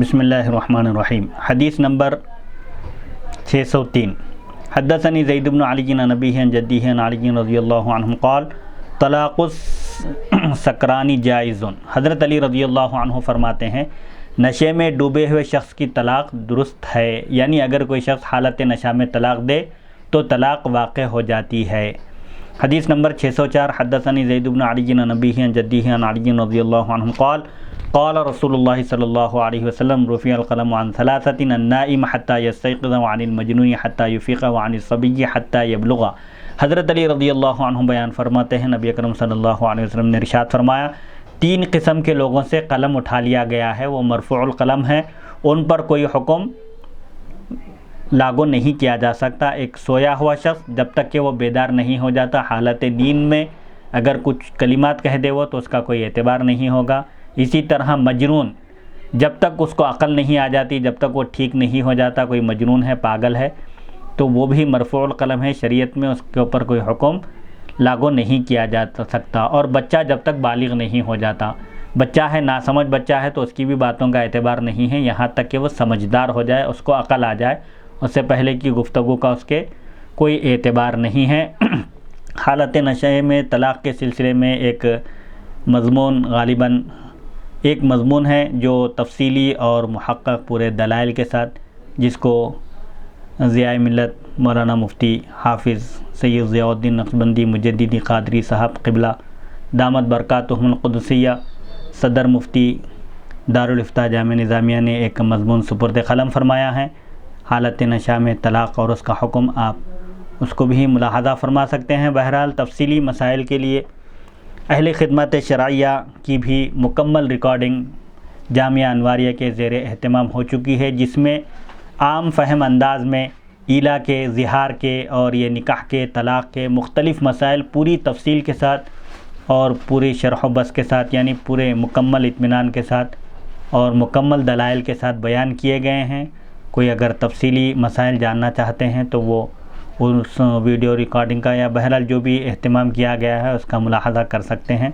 بسم اللہ الرحمن الرحیم۔ حدیث نمبر 603 حدثنی زید بن علی عن ابیہ عن جدیہ عن علی رضی اللہ عنہ قال طلاق السکرانی جائز۔ حضرت علی رضی اللہ عنہ فرماتے ہیں نشے میں ڈوبے ہوئے شخص کی طلاق درست ہے، یعنی اگر کوئی شخص حالت نشہ میں طلاق دے تو طلاق واقع ہو جاتی ہے۔ حدیث نمبر 604 حدثنی زید بن علی عن ابیہ عن جدیہ عن علی رضی اللہ عنہ قال قال رسول اللہ صلی اللہ علیہ وسلم رفع القلم عن ثلاثة النائم حتى يستيقظ وعن المجنون حتى يفيق وعن الصبي حتى يبلغ۔ حضرت علی رضی اللہ عنہ بیان فرماتے ہیں نبی اکرم صلی اللہ علیہ وسلم نے ارشاد فرمایا 3 قسم کے لوگوں سے قلم اٹھا لیا گیا ہے، وہ مرفوع القلم ہے، ان پر کوئی حکم لاگو نہیں کیا جا سکتا۔ ایک سویا ہوا شخص جب تک کہ وہ بیدار نہیں ہو جاتا، حالت نیند میں اگر کچھ کلمات کہہ دے وہ تو اس کا کوئی اعتبار نہیں ہوگا۔ اسی طرح مجنون جب تک اس کو عقل نہیں آ جاتی، جب تک وہ ٹھیک نہیں ہو جاتا، کوئی مجنون ہے، پاگل ہے، تو وہ بھی مرفوع القلم ہے، شریعت میں اس کے اوپر کوئی حکم لاگو نہیں کیا جا سکتا۔ اور بچہ جب تک بالغ نہیں ہو جاتا، بچہ ہے، ناسمجھ بچہ ہے، تو اس کی بھی باتوں کا اعتبار نہیں ہے یہاں تک کہ وہ سمجھدار ہو جائے، اس کو عقل آ جائے، اس سے پہلے کی گفتگو کا اس کے کوئی اعتبار نہیں ہے۔ حالت نشے میں طلاق کے سلسلے میں ایک مضمون ہے جو تفصیلی اور محقق پورے دلائل کے ساتھ، جس کو ضیاء ملت مولانا مفتی حافظ سید ضیاء الدین نقشبندی مجددی قادری صاحب قبلہ دامت برکاتہم القدسیہ صدر مفتی دارالافتاء جامعہ نظامیہ نے ایک مضمون سپرد قلم فرمایا ہے، حالت نشہ میں طلاق اور اس کا حکم۔ آپ اس کو بھی ملاحظہ فرما سکتے ہیں۔ بہرحال تفصیلی مسائل کے لیے اہل خدمت شرعیہ کی بھی مکمل ریکارڈنگ جامعہ انواریہ کے زیر اہتمام ہو چکی ہے، جس میں عام فہم انداز میں ایلا کے، زہار کے اور یہ نکاح کے، طلاق کے مختلف مسائل پوری تفصیل کے ساتھ اور پوری شرح و بس کے ساتھ، یعنی پورے مکمل اطمینان کے ساتھ اور مکمل دلائل کے ساتھ بیان کیے گئے ہیں۔ کوئی اگر تفصیلی مسائل جاننا چاہتے ہیں تو وہ اس ویڈیو ریکارڈنگ کا یا بہرحال جو بھی اہتمام کیا گیا ہے اس کا ملاحظہ کر سکتے ہیں۔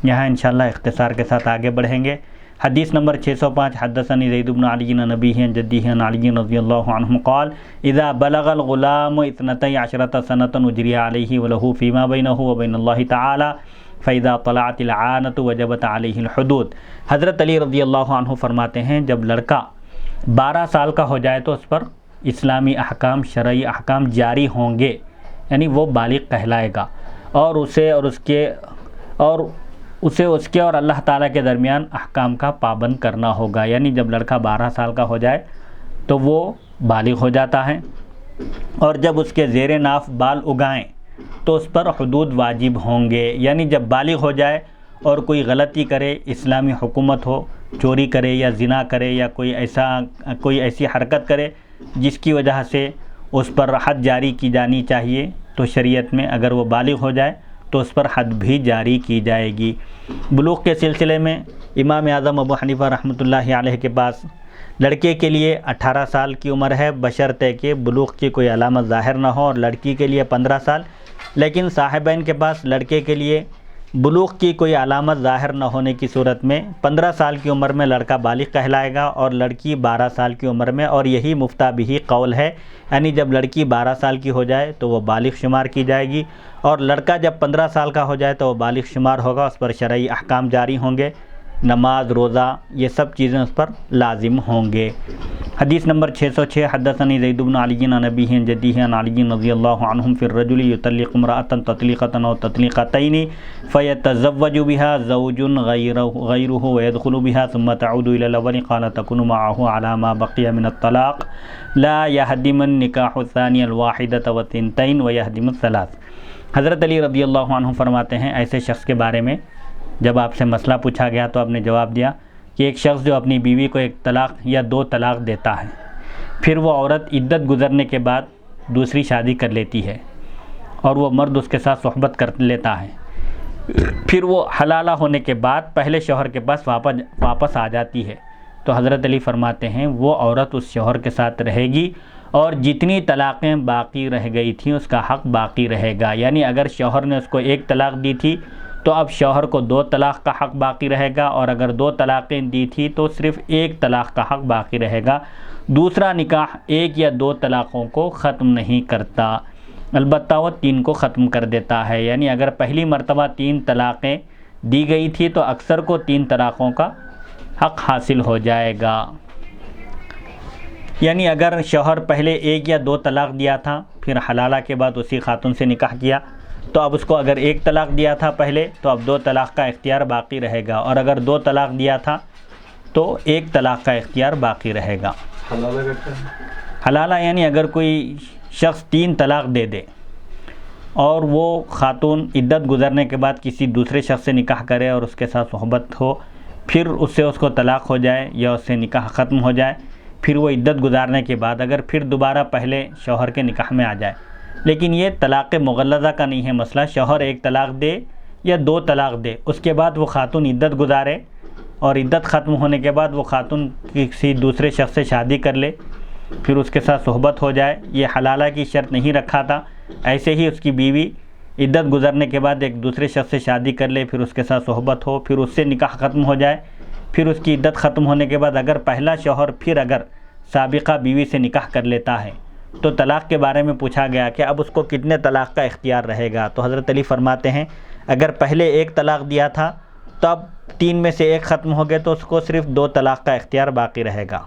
یہاں انشاءاللہ اختصار کے ساتھ آگے بڑھیں گے۔ حدیث نمبر 605 حدثنی زید بن علی عن ابیہ عن جدیہ عن علی رضی اللہ عنہ قال اذا بلغ الغلام 12 سنة اجری علیہ وله فيما بینه وبین اللہ تعالی فاذا طلعت العانة وجبت علیہ الحدود۔ حضرت علی رضی اللہ عنہ فرماتے ہیں جب لڑکا 12 سال کا ہو جائے تو اس پر اسلامی احکام، شرعی احکام جاری ہوں گے، یعنی وہ بالغ کہلائے گا، اور اسے اس کے اور اللہ تعالیٰ کے درمیان احکام کا پابند کرنا ہوگا، یعنی جب لڑکا 12 سال کا ہو جائے تو وہ بالغ ہو جاتا ہے، اور جب اس کے زیر ناف بال اگائیں تو اس پر حدود واجب ہوں گے، یعنی جب بالغ ہو جائے اور کوئی غلطی کرے، اسلامی حکومت ہو، چوری کرے یا زنا کرے یا کوئی ایسی حرکت کرے جس کی وجہ سے اس پر حد جاری کی جانی چاہیے، تو شریعت میں اگر وہ بالغ ہو جائے تو اس پر حد بھی جاری کی جائے گی۔ بلوغ کے سلسلے میں امام اعظم ابو حنیفہ رحمۃ اللہ علیہ کے پاس لڑکے کے لیے 18 سال کی عمر ہے، بشرطے کہ بلوغ کی کوئی علامت ظاہر نہ ہو، اور لڑکی کے لیے 15 سال، لیکن صاحبین کے پاس لڑکے کے لیے بلوغ کی کوئی علامت ظاہر نہ ہونے کی صورت میں 15 سال کی عمر میں لڑکا بالغ کہلائے گا اور لڑکی 12 سال کی عمر میں، اور یہی مفتیٰ بہ قول ہے، یعنی جب لڑکی 12 سال کی ہو جائے تو وہ بالغ شمار کی جائے گی، اور لڑکا جب 15 سال کا ہو جائے تو وہ بالغ شمار ہوگا، اس پر شرعی احکام جاری ہوں گے، نماز، روزہ، یہ سب چیزیں اس پر لازم ہوں گے۔ حدیث نمبر 606 حدثنی زید بن علی عن ابیہ عن جدیہ عن علی رضی اللہ عنہم فی الرجل یطلق امرأة تطلیقة او تطلیقتین فیتزوج بها زوج غیرہ ویدخل بها ثم تعود الى الاول قال تكون معه على ما بقي من الطلاق لا يهدم النکاح الثانی الواحدة والثنتین ويهدم الثلاث۔ حضرت علی رضی اللہ عنہ فرماتے ہیں ایسے شخص کے بارے میں جب آپ سے مسئلہ پوچھا گیا تو آپ نے جواب دیا کہ ایک شخص جو اپنی بیوی کو 1 طلاق یا 2 طلاق دیتا ہے، پھر وہ عورت عدت گزرنے کے بعد دوسری شادی کر لیتی ہے اور وہ مرد اس کے ساتھ صحبت کر لیتا ہے، پھر وہ حلالہ ہونے کے بعد پہلے شوہر کے پاس واپس آ جاتی ہے، تو حضرت علی فرماتے ہیں وہ عورت اس شوہر کے ساتھ رہے گی اور جتنی طلاقیں باقی رہ گئی تھیں اس کا حق باقی رہے گا، یعنی اگر شوہر نے اس کو 1 طلاق دی تھی تو اب شوہر کو 2 طلاق کا حق باقی رہے گا، اور اگر 2 طلاقیں دی تھی تو صرف 1 طلاق کا حق باقی رہے گا۔ دوسرا نکاح 1 یا 2 طلاقوں کو ختم نہیں کرتا، البتہ وہ 3 کو ختم کر دیتا ہے۔ یعنی اگر پہلی مرتبہ 3 طلاقیں دی گئی تھی تو اکثر کو 3 طلاقوں کا حق حاصل ہو جائے گا۔ یعنی اگر شوہر پہلے 1 یا 2 طلاق دیا تھا، پھر حلالہ کے بعد اسی خاتون سے نکاح کیا، تو اب اس کو اگر 1 طلاق دیا تھا پہلے تو اب 2 طلاق کا اختیار باقی رہے گا، اور اگر 2 طلاق دیا تھا تو 1 طلاق کا اختیار باقی رہے گا۔ حلالہ کرتا ہے؟ حلالہ یعنی اگر کوئی شخص 3 طلاق دے دے اور وہ خاتون عدت گزرنے کے بعد کسی دوسرے شخص سے نکاح کرے اور اس کے ساتھ صحبت ہو، پھر اس کو طلاق ہو جائے یا اس سے نکاح ختم ہو جائے، پھر وہ عدت گزارنے کے بعد اگر پھر دوبارہ پہلے شوہر کے نکاح میں آ جائے، لیکن یہ طلاق مغلظہ کا نہیں ہے مسئلہ، شوہر 1 طلاق دے یا 2 طلاق دے، اس کے بعد وہ خاتون عدت گزارے اور عدت ختم ہونے کے بعد وہ خاتون کسی دوسرے شخص سے شادی کر لے، پھر اس کے ساتھ صحبت ہو جائے، یہ حلالہ کی شرط نہیں رکھا تھا۔ ایسے ہی اس کی بیوی عدت گزرنے کے بعد ایک دوسرے شخص سے شادی کر لے، پھر اس کے ساتھ صحبت ہو، پھر اس سے نکاح ختم ہو جائے، پھر اس کی عدت ختم ہونے کے بعد اگر پہلا شوہر پھر اگر سابقہ بیوی سے نکاح کر لیتا ہے تو طلاق کے بارے میں پوچھا گیا کہ اب اس کو کتنے طلاق کا اختیار رہے گا، تو حضرت علی فرماتے ہیں اگر پہلے 1 طلاق دیا تھا تو اب 3 میں سے 1 ختم ہو گئے تو اس کو صرف 2 طلاق کا اختیار باقی رہے گا۔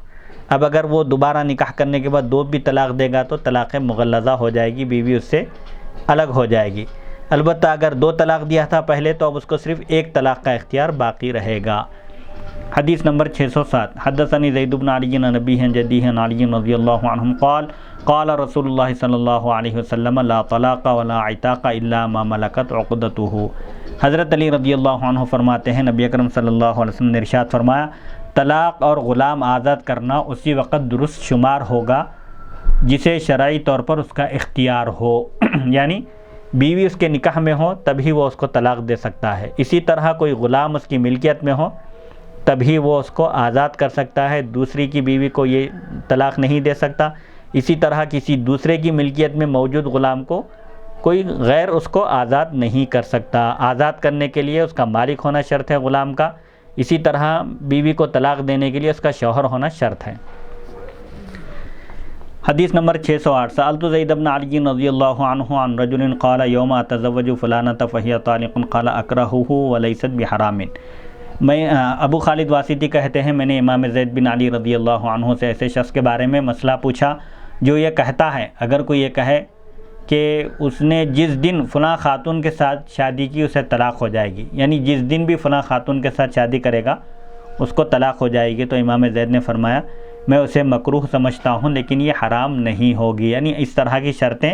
اب اگر وہ دوبارہ نکاح کرنے کے بعد 2 بھی طلاق دے گا تو طلاق مغلظہ ہو جائے گی، بیوی اس سے الگ ہو جائے گی۔ البتہ اگر 2 طلاق دیا تھا پہلے تو اب اس کو صرف 1 طلاق کا اختیار باقی رہے گا۔ حدیث نمبر 607 حدثني زید بن علی عن ابیہ عن جدیہ عن علی رضی اللہ عنہ قال قال رسول اللہ صلی اللہ علیہ وسلم لا طلاق ولا عتاق الا ما ملکت عقدته۔ حضرت علی رضی اللہ عنہ فرماتے ہیں نبی اکرم صلی اللہ علیہ وسلم نے ارشاد فرمایا طلاق اور غلام آزاد کرنا اسی وقت درست شمار ہوگا جسے شرعی طور پر اس کا اختیار ہو، یعنی بیوی اس کے نکاح میں ہو تبھی وہ اس کو طلاق دے سکتا ہے، اسی طرح کوئی غلام اس کی ملکیت میں ہو تبھی وہ اس کو آزاد کر سکتا ہے، دوسری کی بیوی کو یہ طلاق نہیں دے سکتا۔ اسی طرح کسی دوسرے کی ملکیت میں موجود غلام کو کوئی غیر اس کو آزاد نہیں کر سکتا، آزاد کرنے کے لیے اس کا مالک ہونا شرط ہے غلام کا، اسی طرح بیوی کو طلاق دینے کے لیے اس کا شوہر ہونا شرط ہے۔ حدیث نمبر 608 سألت زید بن علی رضی اللہ عنہ عن رجل قال یوم اتزوج فلانة فہی طالق قال اکرہہ ولیست بحرام۔ میں ابو خالد واسطی کہتے ہیں میں نے امام زید بن علی رضی اللہ عنہ سے ایسے شخص کے بارے میں مسئلہ پوچھا جو یہ کہتا ہے، اگر کوئی یہ کہے کہ اس نے جس دن فلاں خاتون کے ساتھ شادی کی اسے طلاق ہو جائے گی، یعنی جس دن بھی فلاں خاتون کے ساتھ شادی کرے گا اس کو طلاق ہو جائے گی، تو امام زید نے فرمایا میں اسے مکروہ سمجھتا ہوں لیکن یہ حرام نہیں ہوگی، یعنی اس طرح کی شرطیں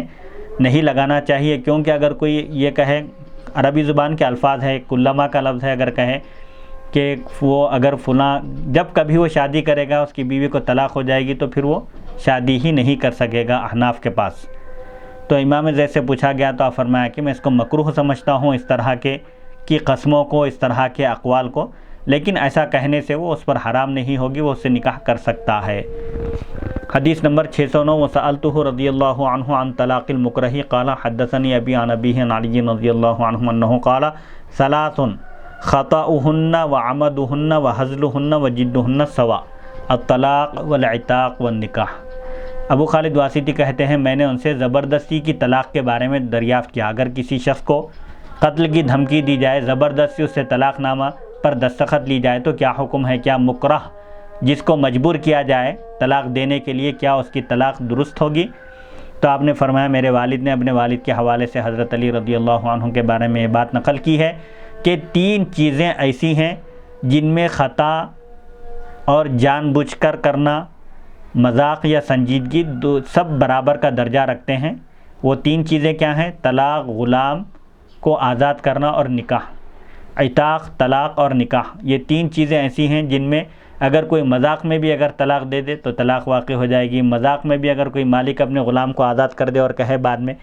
نہیں لگانا چاہیے، کیونکہ اگر کوئی یہ کہے، عربی زبان کے الفاظ ہے، کلما کا لفظ ہے، اگر کہے کہ وہ اگر فلاں جب کبھی وہ شادی کرے گا اس کی بیوی کو طلاق ہو جائے گی تو پھر وہ شادی ہی نہیں کر سکے گا احناف کے پاس، تو امام زید سے پوچھا گیا تو آپ فرمایا کہ میں اس کو مکروہ سمجھتا ہوں اس طرح کی قسموں کو، اس طرح کے اقوال کو، لیکن ایسا کہنے سے وہ اس پر حرام نہیں ہوگی، وہ اس سے نکاح کر سکتا ہے۔ حدیث نمبر 609 وسألته رضی اللہ عنہ عن طلاق المکرہ قال حدثنی ابی عن ابیہ عن علی رضی اللہ عنہ انہ قال ثلاث خطأہن وعمدہن وہزلہن وجدہن سوا الطلاق والعتاق والنکاح۔ ابو خالد واسطی کہتے ہیں میں نے ان سے زبردستی کی طلاق کے بارے میں دریافت کیا، اگر کسی شخص کو قتل کی دھمکی دی جائے، زبردستی اس سے طلاق نامہ پر دستخط لی جائے تو کیا حکم ہے، کیا مکرہ جس کو مجبور کیا جائے طلاق دینے کے لیے کیا اس کی طلاق درست ہوگی؟ تو آپ نے فرمایا میرے والد نے اپنے والد کے حوالے سے حضرت علی رضی اللہ عنہ کے بارے میں یہ بات نقل کی ہے کہ 3 چیزیں ایسی ہیں جن میں خطا اور جان بوجھ کر کرنا، مذاق یا سنجیدگی سب برابر کا درجہ رکھتے ہیں۔ وہ 3 چیزیں کیا ہیں؟ طلاق، غلام کو آزاد کرنا اور نکاح۔ عتاق، طلاق اور نکاح، یہ 3 چیزیں ایسی ہیں جن میں اگر کوئی مذاق میں بھی اگر طلاق دے دے تو طلاق واقع ہو جائے گی، مذاق میں بھی اگر کوئی مالک اپنے غلام کو آزاد کر دے اور کہے بعد میں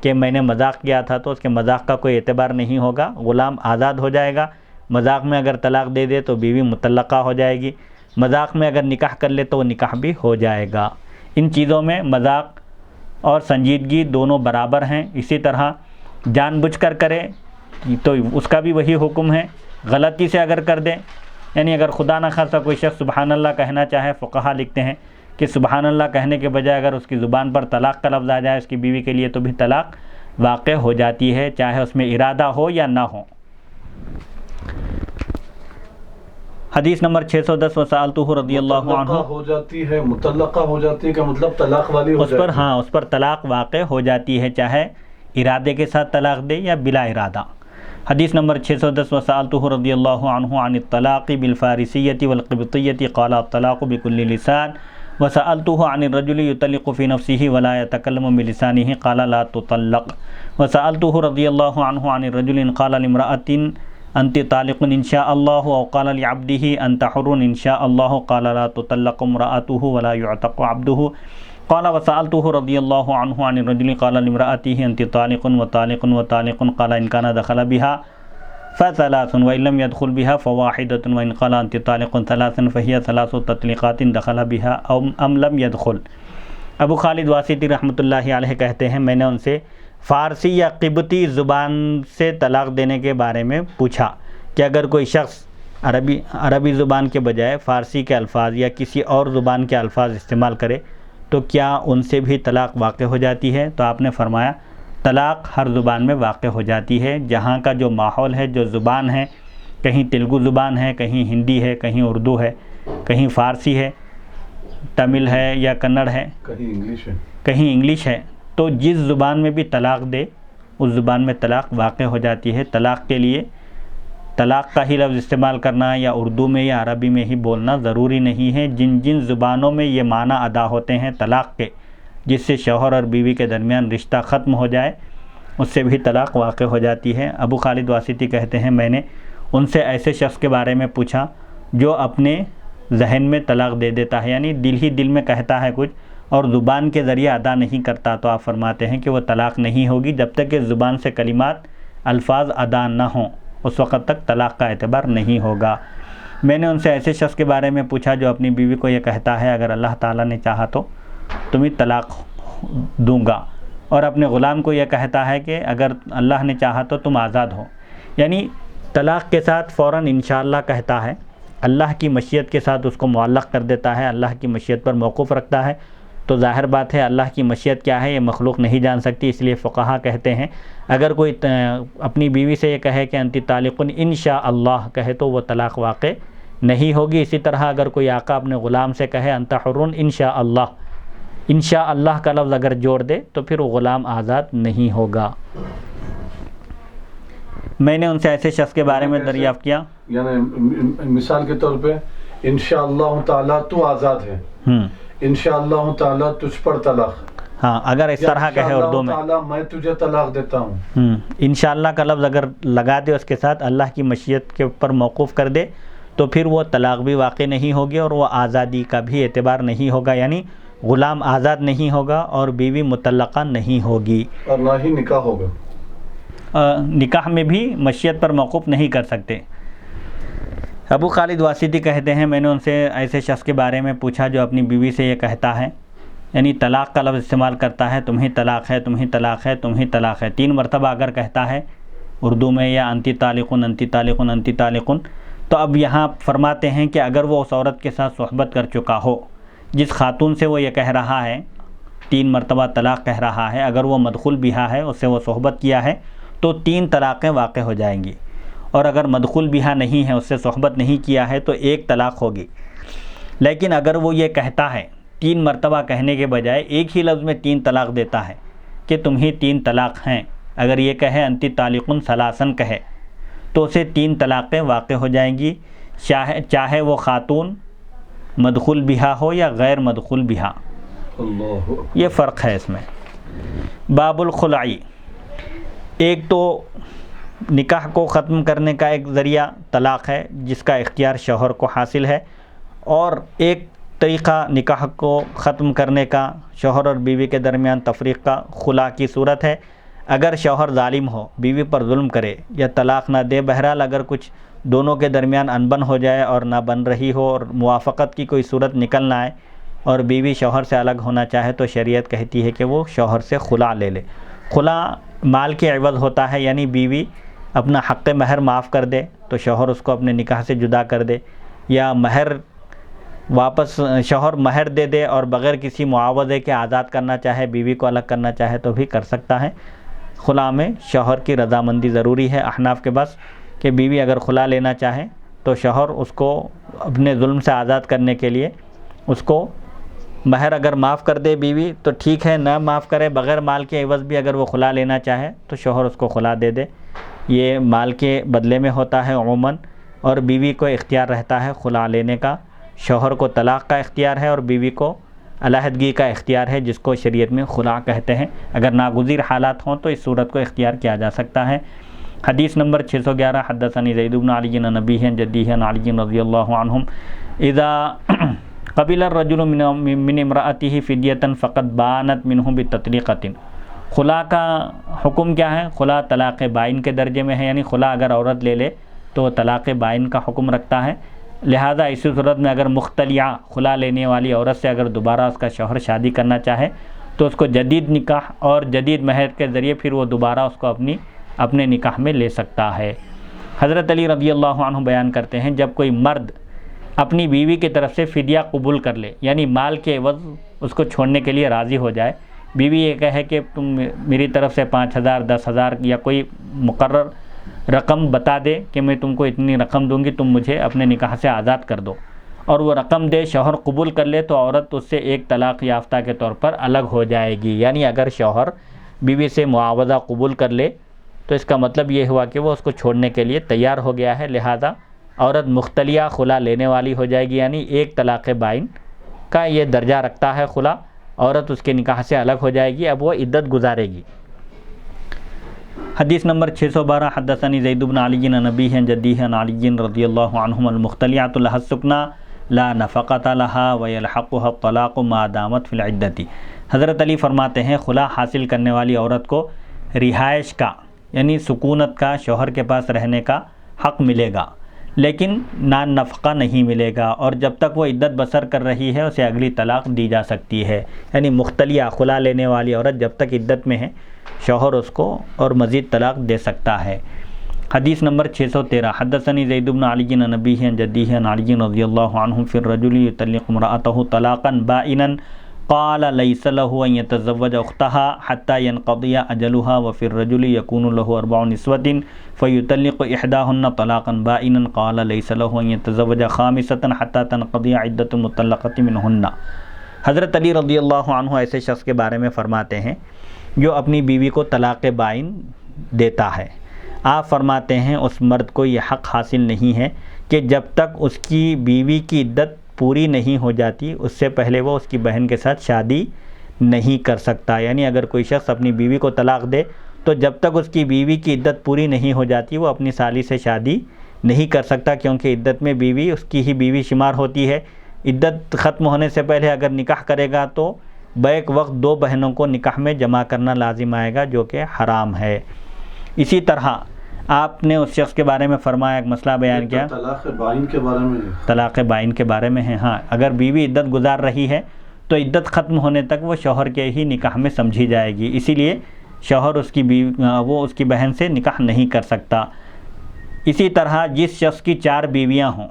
کہ میں نے مذاق کیا تھا تو اس کے مذاق کا کوئی اعتبار نہیں ہوگا، غلام آزاد ہو جائے گا۔ مذاق میں اگر طلاق دے دے تو بیوی مطلقہ ہو جائے گی، مذاق میں اگر نکاح کر لے تو وہ نکاح بھی ہو جائے گا۔ ان چیزوں میں مذاق اور سنجیدگی دونوں برابر ہیں۔ اسی طرح جان بوجھ کر کرے تو اس کا بھی وہی حکم ہے. غلطی سے اگر کر دیں، یعنی اگر خدا نہ خواستہ کوئی شخص سبحان اللہ کہنا چاہے، فقہا لکھتے ہیں کہ سبحان اللہ کہنے کے بجائے اگر اس کی زبان پر طلاق کا لفظ آ جائے اس کی بیوی کے لیے، تو بھی طلاق واقع ہو جاتی ہے، چاہے اس میں ارادہ ہو یا نہ ہو. حدیث نمبر 610 وسألتہ رضی اللہ عنہ. ہو جاتی ہے، مطلقہ ہو جاتی ہے کا مطلب طلاق والی ہو جاتی ہے. اس پر طلاق واقع ہو جاتی ہے، چاہے ارادے کے ساتھ طلاق دے یا بلا ارادہ. حدیث نمبر 610 وسألتہ رضی اللہ عنہ عن الطلاق بالفارسیۃ والقبطیۃ قال الطلاق بكل لسان وسألتہ عن الرجل يطلق في نفسه ولا يتكلم بلسانه قال لا تطلق وسألتہ رضی اللہ عنہ عن الرجل قال لامرأة انت طالق ان شاء اللہ او قال لعبده انت حر ان شاء اللہ قال لا تطلق امرأته ولا يعتق عبده قال وسألته رضی اللہ عنہ عن الرجل قال لامرأته انت طالق وطالق وطالق قال ان كان دخل بها فثلاث وان لم يدخل بها فواحدة وان قال انت طالق ثلاثا فهي ثلاث تطليقات دخل بها ام لم يدخل. ابو خالد واسطی رحمۃ اللہ علیہ کہتے ہیں میں نے ان سے فارسی یا قبطی زبان سے طلاق دینے کے بارے میں پوچھا کہ اگر کوئی شخص عربی زبان کے بجائے فارسی کے الفاظ یا کسی اور زبان کے الفاظ استعمال کرے تو کیا ان سے بھی طلاق واقع ہو جاتی ہے؟ تو آپ نے فرمایا طلاق ہر زبان میں واقع ہو جاتی ہے، جہاں کا جو ماحول ہے، جو زبان ہے، کہیں تیلگو زبان ہے، کہیں ہندی ہے، کہیں اردو ہے، کہیں فارسی ہے، تمل ہے یا کنڑ ہے، کہیں انگلش ہے، تو جس زبان میں بھی طلاق دے اس زبان میں طلاق واقع ہو جاتی ہے. طلاق کے لیے طلاق کا ہی لفظ استعمال کرنا یا اردو میں یا عربی میں ہی بولنا ضروری نہیں ہے. جن زبانوں میں یہ معنی ادا ہوتے ہیں طلاق کے، جس سے شوہر اور بیوی کے درمیان رشتہ ختم ہو جائے، اس سے بھی طلاق واقع ہو جاتی ہے. ابو خالد واسطی کہتے ہیں میں نے ان سے ایسے شخص کے بارے میں پوچھا جو اپنے ذہن میں طلاق دے دیتا ہے، یعنی دل میں کہتا ہے کچھ اور زبان کے ذریعے ادا نہیں کرتا، تو آپ فرماتے ہیں کہ وہ طلاق نہیں ہوگی جب تک کہ زبان سے کلمات الفاظ ادا نہ ہوں، اس وقت تک طلاق کا اعتبار نہیں ہوگا. میں نے ان سے ایسے شخص کے بارے میں پوچھا جو اپنی بیوی کو یہ کہتا ہے اگر اللہ تعالیٰ نے چاہا تو تمہیں طلاق دوں گا، اور اپنے غلام کو یہ کہتا ہے کہ اگر اللہ نے چاہا تو تم آزاد ہو، یعنی طلاق کے ساتھ فوراً انشاءاللہ کہتا ہے، اللہ کی مشیت کے ساتھ اس کو معلق کر دیتا ہے، اللہ کی مشیت پر موقوف رکھتا ہے. تو ظاہر بات ہے اللہ کی مشیت کیا ہے یہ مخلوق نہیں جان سکتی، اس لیے فقہا کہتے ہیں اگر کوئی اپنی بیوی سے یہ کہے کہ انتی طالق انشاء اللہ کہے تو وہ طلاق واقع نہیں ہوگی. اسی طرح اگر کوئی آقا اپنے غلام سے کہے انت حر انشاء اللہ کا لفظ اگر جوڑ دے تو پھر وہ غلام آزاد نہیں ہوگا. میں نے ان سے ایسے شخص کے بارے میں دریافت کیا، یعنی مثال کے طور پہ انشاءاللہ تعالیٰ تو آزاد ہے، انشاءاللہ تعالیٰ تجھ پر طلاق. ہاں اگر اس طرح کہے اردو میں تجھے طلاق دیتا ہوں، انشاءاللہ کا لفظ اگر لگا دے اس کے ساتھ اللہ کی مشیت کے اوپر موقوف کر دے تو پھر وہ طلاق بھی واقع نہیں ہوگی اور وہ آزادی کا بھی اعتبار نہیں ہوگا، یعنی غلام آزاد نہیں ہوگا اور بیوی مطلقہ نہیں ہوگی، اور نہ ہی نکاح ہوگا. نکاح میں بھی مشیت پر موقوف نہیں کر سکتے. ابو خالد واسطی کہتے ہیں میں نے ان سے ایسے شخص کے بارے میں پوچھا جو اپنی بیوی سے یہ کہتا ہے، یعنی طلاق کا لفظ استعمال کرتا ہے، تمہیں طلاق ہے، تمہیں طلاق ہے، تمہیں طلاق ہے، 3 مرتبہ اگر کہتا ہے اردو میں یا انتی طالقن انتی طالقن انتی طالقن. تو اب یہاں فرماتے ہیں کہ اگر وہ اس عورت کے ساتھ صحبت کر چکا ہو جس خاتون سے وہ یہ کہہ رہا ہے، 3 مرتبہ طلاق کہہ رہا ہے، اگر وہ مدخول بہا ہے، اس سے وہ صحبت کیا ہے تو 3 طلاقیں واقع ہو جائیں گی، اور اگر مدخول بہا نہیں ہے، اس سے صحبت نہیں کیا ہے تو 1 طلاق ہوگی. لیکن اگر وہ یہ کہتا ہے 3 مرتبہ کہنے کے بجائے ایک ہی لفظ میں 3 طلاق دیتا ہے کہ تمہیں 3 طلاق ہیں، اگر یہ کہے انتی طالقن ثلاثن کہے تو اسے 3 طلاقیں واقع ہو جائیں گی، چاہے وہ خاتون مدخول بہا ہو یا غیر مدخول بہا. یہ فرق ہے اس میں. باب الخلعی، ایک تو نکاح کو ختم کرنے کا ایک ذریعہ طلاق ہے جس کا اختیار شوہر کو حاصل ہے، اور ایک طریقہ نکاح کو ختم کرنے کا شوہر اور بیوی کے درمیان تفریق کا خلا کی صورت ہے. اگر شوہر ظالم ہو، بیوی پر ظلم کرے یا طلاق نہ دے، بہرحال اگر کچھ دونوں کے درمیان انبن ہو جائے اور نہ بن رہی ہو اور موافقت کی کوئی صورت نکل نہ آئے اور بیوی شوہر سے الگ ہونا چاہے تو شریعت کہتی ہے کہ وہ شوہر سے خلا لے لے. خلا مال کے عوض ہوتا ہے، یعنی بیوی اپنا حق مہر معاف کر دے تو شوہر اس کو اپنے نکاح سے جدا کر دے، یا مہر واپس شوہر مہر دے دے اور بغیر کسی معاوضے کے آزاد کرنا چاہے، بیوی کو الگ کرنا چاہے تو بھی کر سکتا ہے۔ خلا میں شوہر کی رضامندی ضروری ہے احناف کے بس، کہ بیوی اگر خلا لینا چاہے تو شوہر اس کو اپنے ظلم سے آزاد کرنے کے لیے اس کو مہر اگر معاف کر دے بیوی تو ٹھیک ہے، نہ معاف کرے بغیر مال کے عوض بھی اگر وہ خلا لینا چاہے تو شوہر اس کو خلا دے دے۔ یہ مال کے بدلے میں ہوتا ہے عموماً، اور بیوی کو اختیار رہتا ہے خلا لینے کا۔ شوہر کو طلاق کا اختیار ہے اور بیوی کو علیحدگی کا اختیار ہے، جس کو شریعت میں خلا کہتے ہیں۔ اگر ناگزیر حالات ہوں تو اس صورت کو اختیار کیا جا سکتا ہے۔ حدیث نمبر 611، حدثنی زید بن علی عن ابیہ عن جدیہ عن علی رضی اللہ عنہم اذا قبل الرجل من امرأته فدیۃ فقد بانت منہ بتطلیقۃ۔ خلا کا حکم کیا ہے؟ خلا طلاق بائن کے درجے میں ہے، یعنی خلا اگر عورت لے لے تو وہ طلاق بائن کا حکم رکھتا ہے۔ لہذا اسی صورت میں اگر مختلیہ خلا لینے والی عورت سے اگر دوبارہ اس کا شوہر شادی کرنا چاہے تو اس کو جدید نکاح اور جدید مہر کے ذریعے پھر وہ دوبارہ اس کو اپنے نکاح میں لے سکتا ہے۔ حضرت علی رضی اللہ عنہ بیان کرتے ہیں، جب کوئی مرد اپنی بیوی کی طرف سے فدیہ قبول کر لے، یعنی مال کے عوض اس کو چھوڑنے کے لیے راضی ہو جائے، بیوی یہ کہے کہ تم میری طرف سے 5,000 10,000 یا کوئی مقرر رقم بتا دے کہ میں تم کو اتنی رقم دوں گی، تم مجھے اپنے نکاح سے آزاد کر دو، اور وہ رقم دے، شوہر قبول کر لے تو عورت اس سے ایک طلاق یافتہ کے طور پر الگ ہو جائے گی۔ یعنی اگر شوہر بیوی سے معاوضہ قبول کر لے تو اس کا مطلب یہ ہوا کہ وہ اس کو چھوڑنے کے لیے تیار ہو گیا ہے، لہذا عورت مختلیہ خلا لینے والی ہو جائے گی، یعنی ایک طلاق بائن کا یہ درجہ رکھتا ہے خلا۔ عورت اس کے نکاح سے الگ ہو جائے گی، اب وہ عدت گزارے گی۔ حدیث نمبر 612، حدثنی زید بن علی عن ابیہ عن جدیہ عن علی رضی اللہ عنہم المختلیۃ لها السکنا لا نفقۃ لها ویلحقها الطلاق ما دامت فی العدۃ۔ حضرت علی فرماتے ہیں خلا حاصل کرنے والی عورت کو رہائش کا یعنی سکونت کا، شوہر کے پاس رہنے کا حق ملے گا، لیکن نان نفقہ نہیں ملے گا، اور جب تک وہ عدت بسر کر رہی ہے اسے اگلی طلاق دی جا سکتی ہے۔ یعنی مختلیہ خلا لینے والی عورت جب تک عدت میں ہے شوہر اس کو اور مزید طلاق دے سکتا ہے۔ حدیث نمبر 613، حدثنی زید بن علی عن ابیہ عن جدیہ عن علی رضی اللہ عنہ فی الرجل یطلق امرأته طلاقا بائنا قال ليس له ان يتزوج اختها حتى ينقضي اجلها وفي الرجل يكون له 4 نسوة فيطلق احداهن طلاقا بائنا قال ليس له ان يتزوج خامسة حتى تنقضي عدة المطلقة منهن۔ حضرت علی رضی اللہ عنہ ایسے شخص کے بارے میں فرماتے ہیں جو اپنی بیوی کو طلاق بائن دیتا ہے۔ آپ فرماتے ہیں اس مرد کو یہ حق حاصل نہیں ہے کہ جب تک اس کی بیوی کی عدت پوری نہیں ہو جاتی اس سے پہلے وہ اس کی بہن کے ساتھ شادی نہیں کر سکتا۔ یعنی اگر کوئی شخص اپنی بیوی کو طلاق دے تو جب تک اس کی بیوی کی عدت پوری نہیں ہو جاتی وہ اپنی سالی سے شادی نہیں کر سکتا، کیونکہ عدت میں بیوی اس کی ہی بیوی شمار ہوتی ہے۔ عدت ختم ہونے سے پہلے اگر نکاح کرے گا تو بیک وقت 2 بہنوں کو نکاح میں جمع کرنا لازم آئے گا، جو کہ حرام ہے۔ اسی طرح آپ نے اس شخص کے بارے میں فرمایا، ایک مسئلہ بیان کیا، طلاق بائن کے بارے میں، طلاق بائن کے بارے میں ہے۔ ہاں، اگر بیوی عدت گزار رہی ہے تو عدت ختم ہونے تک وہ شوہر کے ہی نکاح میں سمجھی جائے گی، اسی لیے شوہر وہ اس کی بہن سے نکاح نہیں کر سکتا۔ اسی طرح جس شخص کی 4 بیویاں ہوں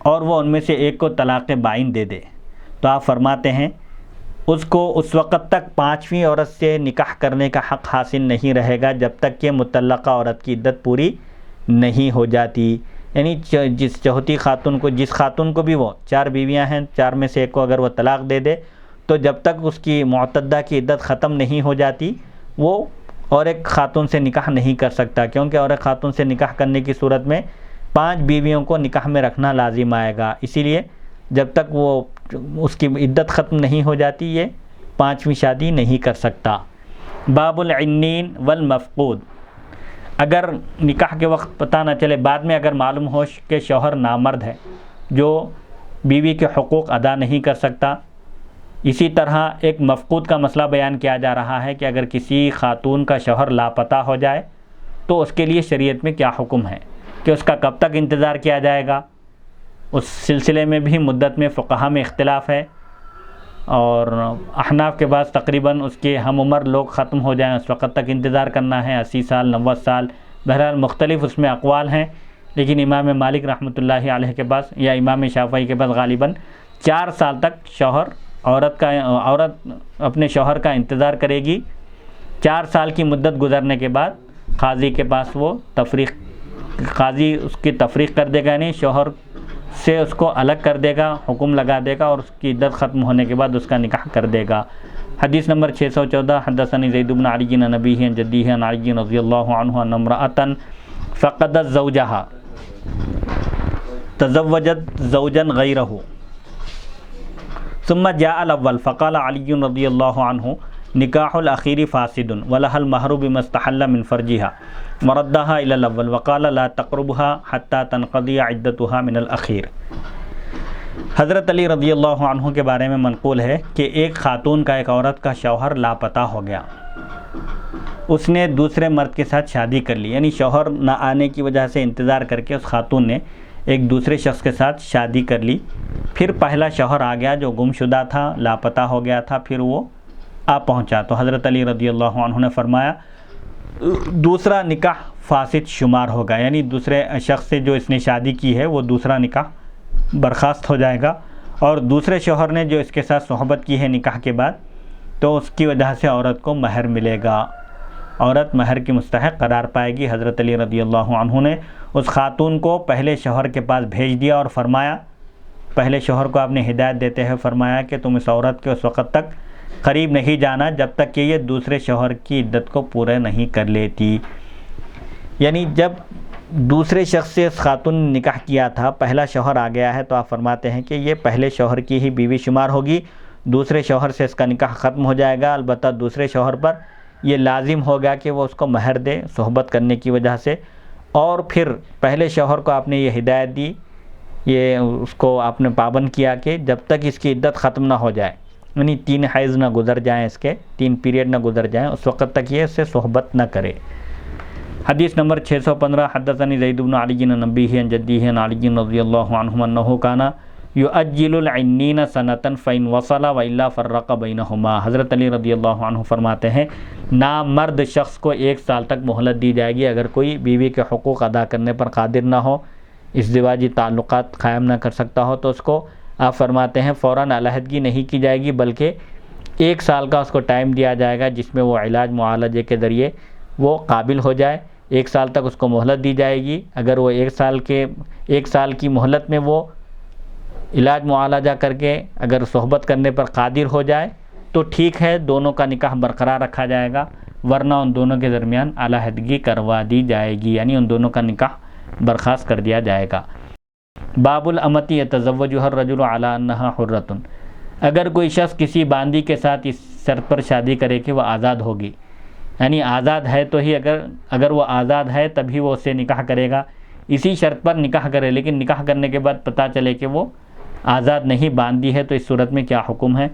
اور وہ ان میں سے ایک کو طلاق بائن دے دے تو آپ فرماتے ہیں اس کو اس وقت تک 5ویں عورت سے نکاح کرنے کا حق حاصل نہیں رہے گا جب تک کہ مطلقہ عورت کی عدت پوری نہیں ہو جاتی۔ یعنی جس چوتھی خاتون کو، جس خاتون کو بھی وہ 4 بیویاں ہیں، 4 میں سے ایک کو اگر وہ طلاق دے دے تو جب تک اس کی معتدہ کی عدت ختم نہیں ہو جاتی وہ اور ایک خاتون سے نکاح نہیں کر سکتا، کیونکہ اور ایک خاتون سے نکاح کرنے کی صورت میں 5 بیویوں کو نکاح میں رکھنا لازم آئے گا، اسی لیے جب تک وہ اس کی عدت ختم نہیں ہو جاتی یہ 5ویں شادی نہیں کر سکتا۔ باب العنین والمفقود، اگر نکاح کے وقت پتہ نہ چلے، بعد میں اگر معلوم ہو کہ شوہر نامرد ہے جو بیوی کے حقوق ادا نہیں کر سکتا۔ اسی طرح ایک مفقود کا مسئلہ بیان کیا جا رہا ہے کہ اگر کسی خاتون کا شوہر لاپتہ ہو جائے تو اس کے لیے شریعت میں کیا حکم ہے کہ اس کا کب تک انتظار کیا جائے گا۔ اس سلسلے میں بھی مدت میں فقہا میں اختلاف ہے، اور احناف کے بعد تقریباً اس کے ہم عمر لوگ ختم ہو جائیں اس وقت تک انتظار کرنا ہے، 80 سال 90 سال، بہرحال مختلف اس میں اقوال ہیں، لیکن امام مالک رحمۃ اللہ علیہ کے پاس یا امام شافعی کے پاس غالباً 4 سال تک عورت اپنے شوہر کا انتظار کرے گی۔ 4 سال کی مدت گزرنے کے بعد قاضی کے پاس وہ قاضی اس کی تفریق کر دے گا، یعنی شوہر سے اس کو الگ کر دے گا، حکم لگا دے گا، اور اس کی عدت ختم ہونے کے بعد اس کا نکاح کر دے گا۔ حدیث نمبر 614 حدثني زید بن علی عن ابیہ عن جدیہ عن علی رضی اللہ عنہ ان امرأۃ فقدت زوجها تزوجت زوجا غیرہ ثم جاء الاول فقال علی رضی اللہ عنہ نکاح الاخیر فاسد ولها المہر بما استحل من فرجها وردها الى الاول وقال لا تقربها حتى تنقضي عدتها من الاخیر۔ حضرت علی رضی اللہ عنہ کے بارے میں منقول ہے کہ ایک خاتون کا، ایک عورت کا شوہر لاپتہ ہو گیا، اس نے دوسرے مرد کے ساتھ شادی کر لی، یعنی شوہر نہ آنے کی وجہ سے انتظار کر کے اس خاتون نے ایک دوسرے شخص کے ساتھ شادی کر لی۔ پھر پہلا شوہر آ گیا جو گم شدہ تھا، لاپتہ ہو گیا تھا، پھر وہ آ پہنچا تو حضرت علی رضی اللہ عنہ نے فرمایا دوسرا نکاح فاسد شمار ہوگا، یعنی دوسرے شخص سے جو اس نے شادی کی ہے وہ دوسرا نکاح برخاست ہو جائے گا، اور دوسرے شوہر نے جو اس کے ساتھ صحبت کی ہے نکاح کے بعد تو اس کی وجہ سے عورت کو مہر ملے گا، عورت مہر کی مستحق قرار پائے گی۔ حضرت علی رضی اللہ عنہ نے اس خاتون کو پہلے شوہر کے پاس بھیج دیا اور فرمایا، پہلے شوہر کو آپ نے ہدایت دیتے ہوئے فرمایا کہ تم اس عورت کے اس وقت تک قریب نہیں جانا جب تک کہ یہ دوسرے شوہر کی عدت کو پورے نہیں کر لیتی، یعنی جب دوسرے شخص سے اس خاتون نے نکاح کیا تھا، پہلا شوہر آ گیا ہے تو آپ فرماتے ہیں کہ یہ پہلے شوہر کی ہی بیوی شمار ہوگی، دوسرے شوہر سے اس کا نکاح ختم ہو جائے گا، البتہ دوسرے شوہر پر یہ لازم ہوگا کہ وہ اس کو مہر دے صحبت کرنے کی وجہ سے، اور پھر پہلے شوہر کو آپ نے یہ ہدایت دی، یہ اس کو آپ نے پابند کیا کہ جب تک اس کی عدت ختم نہ ہو جائے، یعنی 3 حیض نہ گزر جائیں، اس کے 3 پیریڈ نہ گزر جائیں، اس وقت تک یہ اس سے صحبت نہ کرے۔ حدیث نمبر 615 حدثني زید بن علی عن ابیہ عن جدیہ عن علی رضی اللہ عنہ انہ کان یؤجل العنین سنة فإن وصل وإلا فرق بینہما۔ حضرت علی رضی اللہ عنہ فرماتے ہیں نامرد شخص کو 1 سال تک مہلت دی جائے گی، اگر کوئی بیوی کے حقوق ادا کرنے پر قادر نہ ہو، ازدواجی تعلقات قائم نہ کر سکتا ہو، تو اس کو آپ فرماتے ہیں فوراً علیحدگی نہیں کی جائے گی، بلکہ 1 سال کا اس کو ٹائم دیا جائے گا جس میں وہ علاج معالجے کے ذریعے وہ قابل ہو جائے۔ 1 سال تک اس کو مہلت دی جائے گی، اگر وہ 1 سال کی مہلت میں وہ علاج معالجہ کر کے اگر صحبت کرنے پر قادر ہو جائے تو ٹھیک ہے، دونوں کا نکاح برقرار رکھا جائے گا، ورنہ ان دونوں کے درمیان علیحدگی کروا دی جائے گی، یعنی ان دونوں کا نکاح برخاست کر دیا جائے گا۔ باب الامتی یتزوجها الرجل علی انها حرۃ، اگر کوئی شخص کسی باندی کے ساتھ اس شرط پر شادی کرے کہ وہ آزاد ہوگی، یعنی آزاد ہے تو ہی اگر وہ آزاد ہے تبھی وہ اس سے نکاح کرے گا، اسی شرط پر نکاح کرے، لیکن نکاح کرنے کے بعد پتہ چلے کہ وہ آزاد نہیں باندی ہے تو اس صورت میں کیا حکم ہے۔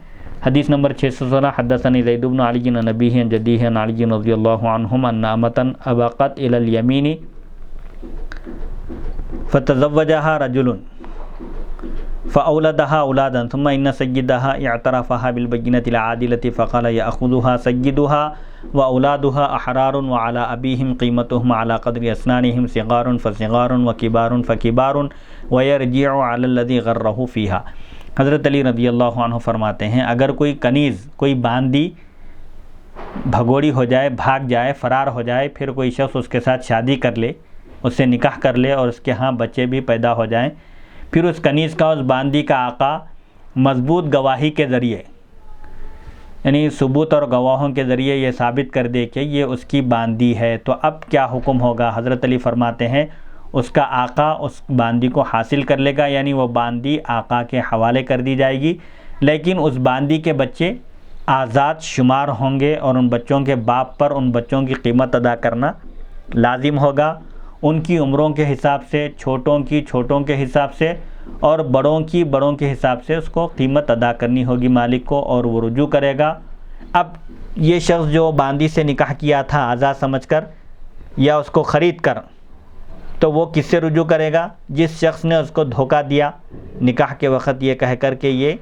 حدیث نمبر 616 حدثني زید بن علی عن ابیہ عن جدیہ عن علی رضی اللہ عنہم ان امۃ ابقت الی الیمین فتزوجها رجل فأولدها أولادا ثم إن سيدها اعترفها بالبينة العادلة فقال يأخذها سيدها وأولادها أحرار وعلى أبيهم قيمتهم على قدر أسنانهم صغار فصغار وكبار فكبار ويرجع على الذي غره فيها۔ حضرت علی رضی اللہ عنہ فرماتے ہیں اگر کوئی کنیز، کوئی باندی بھگوڑی ہو جائے، بھاگ جائے، فرار ہو جائے، پھر کوئی شخص اس کے ساتھ شادی کر لے، اس سے نکاح کر لے اور اس کے ہاں بچے بھی پیدا ہو جائیں، پھر اس کنیز کا، اس باندی کا آقا مضبوط گواہی کے ذریعے، یعنی ثبوت اور گواہوں کے ذریعے یہ ثابت کر دے کہ یہ اس کی باندی ہے، تو اب کیا حکم ہوگا؟ حضرت علی فرماتے ہیں اس کا آقا اس باندی کو حاصل کر لے گا، یعنی وہ باندی آقا کے حوالے کر دی جائے گی، لیکن اس باندی کے بچے آزاد شمار ہوں گے اور ان بچوں کے باپ پر ان بچوں کی قیمت ادا کرنا لازم ہوگا، ان کی عمروں کے حساب سے، چھوٹوں کے حساب سے اور بڑوں کے حساب سے اس کو قیمت ادا کرنی ہوگی مالک کو، اور وہ رجوع کرے گا۔ اب یہ شخص جو باندی سے نکاح کیا تھا آزاد سمجھ کر یا اس کو خرید کر، تو وہ کس سے رجوع کرے گا؟ جس شخص نے اس کو دھوکہ دیا نکاح کے وقت یہ کہہ کر کہ یہ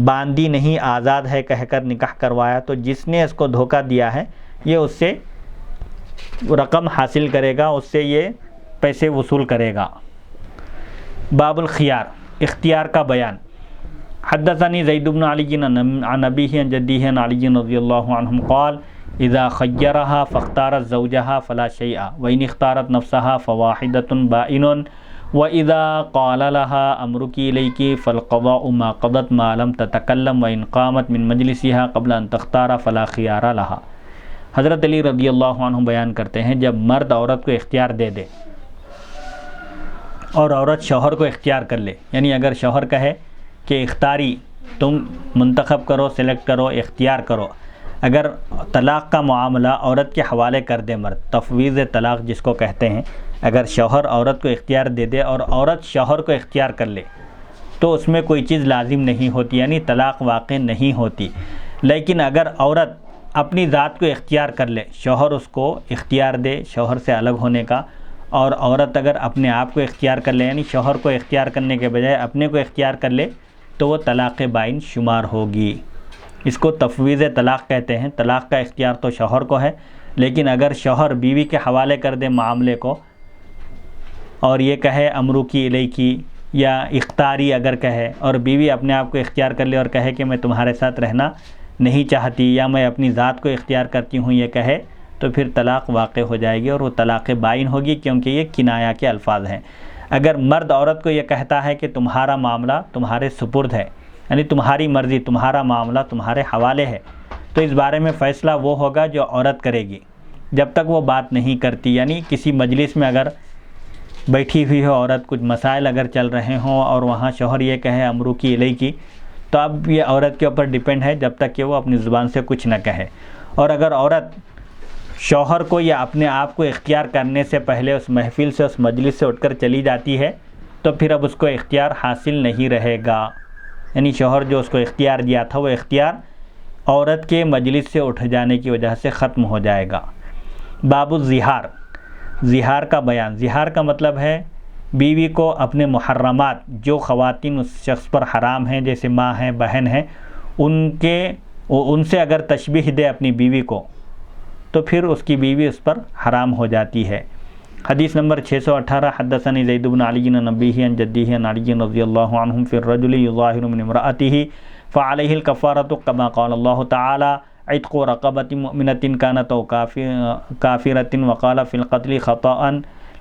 باندی نہیں آزاد ہے کہہ کر نکاح کروایا، تو جس نے اس کو دھوکہ دیا ہے یہ اس سے رقم حاصل کرے گا اس سے یہ پیسے وصول کرے گا۔ باب الخیار، اختیار کا بیان۔ حدثني زید بن علی عن ابیہ عن جدیہ عن علی رضی اللہ عنہم قال اذا خیرها فاختارت زوجها فلا شیء وان اختارت نفسها فواحدة بائن واذا قال لها امرك اليك فالقضاء ما قضت ما لم تتكلم وان قامت من مجلسها قبل ان تختار فلا خيار لها۔ حضرت علی رضی اللہ عنہ بیان کرتے ہیں جب مرد عورت کو اختیار دے دے اور عورت شوہر کو اختیار کر لے، یعنی اگر شوہر کہے کہ اختیاری تم منتخب کرو، سلیکٹ کرو، اختیار کرو، اگر طلاق کا معاملہ عورت کے حوالے کر دے مرد، تفویض طلاق جس کو کہتے ہیں، اگر شوہر عورت کو اختیار دے دے اور عورت شوہر کو اختیار کر لے تو اس میں کوئی چیز لازم نہیں ہوتی، یعنی طلاق واقع نہیں ہوتی۔ لیکن اگر عورت اپنی ذات کو اختیار کر لے، شوہر اس کو اختیار دے شوہر سے الگ ہونے کا، اور عورت اگر اپنے آپ کو اختیار کر لے، یعنی شوہر کو اختیار کرنے کے بجائے اپنے کو اختیار کر لے، تو وہ طلاق بائن شمار ہوگی۔ اس کو تفویض طلاق کہتے ہیں۔ طلاق کا اختیار تو شوہر کو ہے، لیکن اگر شوہر بیوی کے حوالے کر دے معاملے کو اور یہ کہے امرو کی الیکی، یا اختیاری اگر کہے، اور بیوی اپنے آپ کو اختیار کر لے اور کہے کہ میں تمہارے ساتھ رہنا نہیں چاہتی یا میں اپنی ذات کو اختیار کرتی ہوں، یہ کہے تو پھر طلاق واقع ہو جائے گی اور وہ طلاق بائن ہوگی، کیونکہ یہ کنایا کے الفاظ ہیں۔ اگر مرد عورت کو یہ کہتا ہے کہ تمہارا معاملہ تمہارے سپرد ہے، یعنی تمہاری مرضی، تمہارا معاملہ تمہارے حوالے ہے، تو اس بارے میں فیصلہ وہ ہوگا جو عورت کرے گی جب تک وہ بات نہیں کرتی۔ یعنی کسی مجلس میں اگر بیٹھی ہوئی ہو عورت، کچھ مسائل اگر چل رہے ہوں اور وہاں شوہر یہ کہے امرو کی الیکی، تو اب یہ عورت کے اوپر ڈیپینڈ ہے جب تک کہ وہ اپنی زبان سے کچھ نہ کہے۔ اور اگر عورت شوہر کو یا اپنے آپ کو اختیار کرنے سے پہلے اس محفل سے، اس مجلس سے اٹھ کر چلی جاتی ہے، تو پھر اب اس کو اختیار حاصل نہیں رہے گا، یعنی شوہر جو اس کو اختیار دیا تھا وہ اختیار عورت کے مجلس سے اٹھ جانے کی وجہ سے ختم ہو جائے گا۔ باب الزہار، زہار کا بیان۔ زہار کا مطلب ہے بیوی کو اپنے محرمات، جو خواتین اس شخص پر حرام ہیں جیسے ماں ہیں، بہن ہیں، ان سے اگر تشبیہ دے اپنی بیوی کو تو پھر اس کی بیوی اس پر حرام ہو جاتی ہے۔ حدیث نمبر 618۔ حدثني زید بن علی عن ابیہ عن جدیہ عن علی رضی اللہ عنہ فی الرجل یظاہر من امرأته فعلیہ الکفارۃ کما قال اللہ تعالی عتق رقبۃ مؤمنۃ کانت او کافرۃ وقال فی القتل خطأ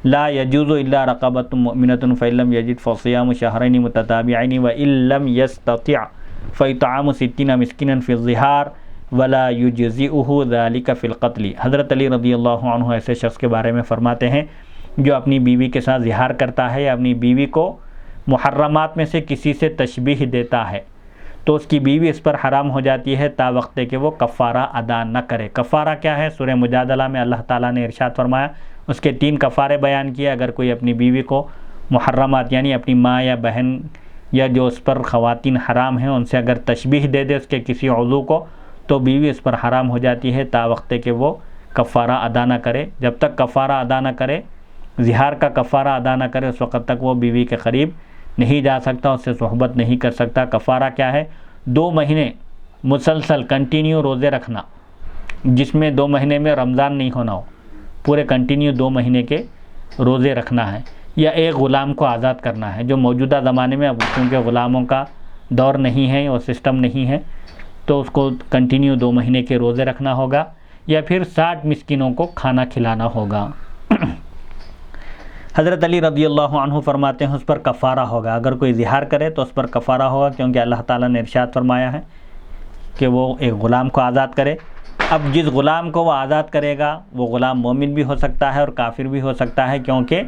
لا يجوز الا رقبۃ مؤمنۃ فإن لم يجد فصيام شهرين متتابعين وإن لم يستطع فإطعام 60 مسکینا فی الظہار ولا یجزئہ ذلک فی القتل۔ حضرت علی رضی اللہ عنہ ایسے شخص کے بارے میں فرماتے ہیں جو اپنی بیوی کے ساتھ زہار کرتا ہے یا اپنی بیوی کو محرمات میں سے کسی سے تشبیہ دیتا ہے تو اس کی بیوی اس پر حرام ہو جاتی ہے تا وقت کہ وہ کفارہ ادا نہ کرے۔ کفارہ کیا ہے؟ سورہ مجادلہ میں اللہ تعالیٰ نے ارشاد فرمایا، اس کے 3 کفارے بیان کیے۔ اگر کوئی اپنی بیوی کو محرمات یعنی اپنی ماں یا بہن یا جو اس پر خواتین حرام ہیں ان سے اگر تشبیہ دے دے اس کے کسی عضو کو، تو بیوی اس پر حرام ہو جاتی ہے تا وقت کہ وہ کفارہ ادا نہ کرے۔ جب تک کفارہ ادا نہ کرے، زہار کا کفارہ ادا نہ کرے، اس وقت تک وہ بیوی کے قریب نہیں جا سکتا، اس سے صحبت نہیں کر سکتا۔ کفارہ کیا ہے؟ 2 مہینے مسلسل کنٹینیو روزے رکھنا، جس میں 2 مہینے میں رمضان نہیں ہونا ہو، پورے کنٹینیو 2 مہینے کے روزے رکھنا ہے، یا ایک غلام کو آزاد کرنا ہے، جو موجودہ زمانے میں اب کیونکہ غلاموں کا دور نہیں ہے اور سسٹم نہیں ہے تو اس کو کنٹینیو 2 مہینے کے روزے رکھنا ہوگا، یا پھر 60 مسکینوں کو کھانا کھلانا ہوگا۔ حضرت علی رضی اللہ عنہ فرماتے ہیں اس پر کفارہ ہوگا۔ اگر کوئی زہار کرے تو اس پر کفارہ ہوگا، کیونکہ اللہ تعالیٰ نے ارشاد فرمایا ہے کہ وہ ایک غلام کو آزاد کرے۔ اب جس غلام کو وہ آزاد کرے گا وہ غلام مومن بھی ہو سکتا ہے اور کافر بھی ہو سکتا ہے، کیونکہ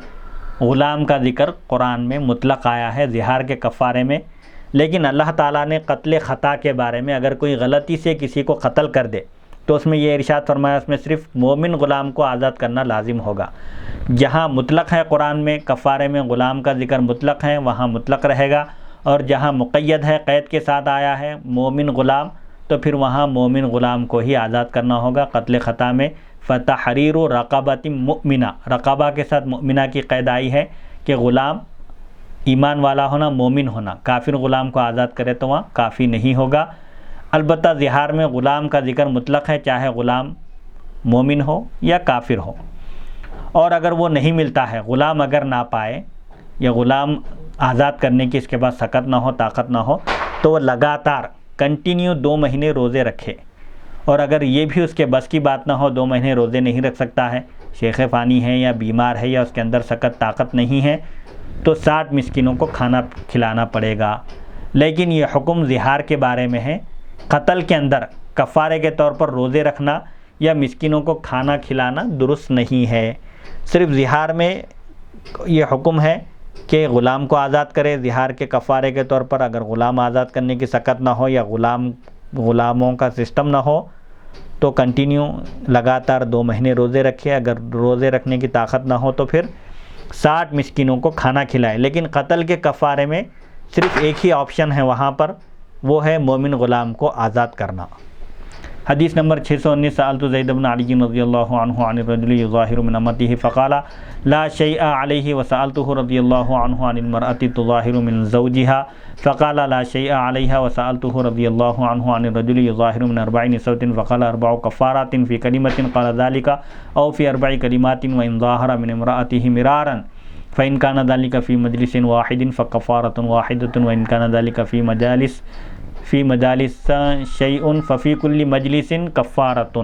غلام کا ذکر قرآن میں مطلق آیا ہے زہار کے کفارے میں۔ لیکن اللہ تعالیٰ نے قتل خطا کے بارے میں، اگر کوئی غلطی سے کسی کو قتل کر دے تو اس میں یہ ارشاد فرمایا اس میں صرف مومن غلام کو آزاد کرنا لازم ہوگا۔ جہاں مطلق ہے قرآن میں کفارے میں غلام کا ذکر مطلق ہے وہاں مطلق رہے گا، اور جہاں مقید ہے قید کے ساتھ آیا ہے مومن غلام تو پھر وہاں مومن غلام کو ہی آزاد کرنا ہوگا۔ قتل خطا میں فتحریر رقبۃ مؤمنہ، رقبہ کے ساتھ مؤمنہ کی قید آئی ہے کہ غلام ایمان والا ہونا، مومن ہونا۔ کافر غلام کو آزاد کرے تو وہاں کافی نہیں ہوگا۔ البتہ زہار میں غلام کا ذکر مطلق ہے، چاہے غلام مومن ہو یا کافر ہو، اور اگر وہ نہیں ملتا ہے، غلام اگر نہ پائے یا غلام آزاد کرنے کی اس کے پاس سکت نہ ہو، طاقت نہ ہو، تو وہ لگاتار کنٹینیو 2 مہینے روزے رکھے، اور اگر یہ بھی اس کے بس کی بات نہ ہو، 2 مہینے روزے نہیں رکھ سکتا ہے، شیخ فانی ہے یا بیمار ہے یا اس کے اندر سکت طاقت نہیں ہے، تو 60 مسکینوں کو کھانا کھلانا پڑے گا۔ لیکن یہ حکم زہار کے بارے میں ہے، قتل کے اندر کفارے کے طور پر روزے رکھنا یا مسکینوں کو کھانا کھلانا درست نہیں ہے۔ صرف زہار میں یہ حکم ہے کہ غلام کو آزاد کرے زہار کے کفارے کے طور پر، اگر غلام آزاد کرنے کی سکت نہ ہو یا غلاموں کا سسٹم نہ ہو تو کنٹینیو لگاتار 2 مہینے روزے رکھے، اگر روزے رکھنے کی طاقت نہ ہو تو پھر 60 مسکینوں کو کھانا کھلائے۔ لیکن قتل کے کفارے میں صرف ایک ہی آپشن ہے وہاں پر، وہ ہے مومن غلام کو آزاد کرنا۔ حدیث نمبر 619، سألت زید بن علی رضی اللہ عنہ عن الرجل یظاہر من امته فقال لا شیء علیہ، وسألته رضی اللہ عنہ عن المرأة تظاہر من زوجها فقال لا شیء علیہ، وسألته رضی اللہ عنہ عن الرجل یظاہر من 4 نسوة فقال 4 کفارات فی کلمة قال ذلك او فی 4 کلمات وإن ظاہر من امرأته مرارا فإن كان ذلك في مجلس واحد فكفارة واحدة وإن كان ذلك في مجالس شیء ففی کل مجلس کفارۃ۔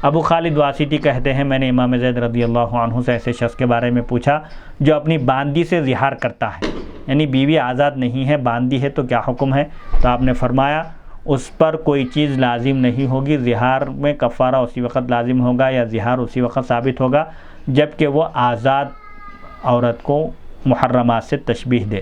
ابو خالد واسطی کہتے ہیں میں نے امام زید رضی اللہ عنہ سے ایسے شخص کے بارے میں پوچھا جو اپنی باندی سے زہار کرتا ہے، یعنی بیوی آزاد نہیں ہے، باندی ہے، تو کیا حکم ہے؟ تو آپ نے فرمایا اس پر کوئی چیز لازم نہیں ہوگی، زہار میں کفارہ اسی وقت لازم ہوگا یا زہار اسی وقت ثابت ہوگا جب کہ وہ آزاد عورت کو محرمات سے تشبیہ دے۔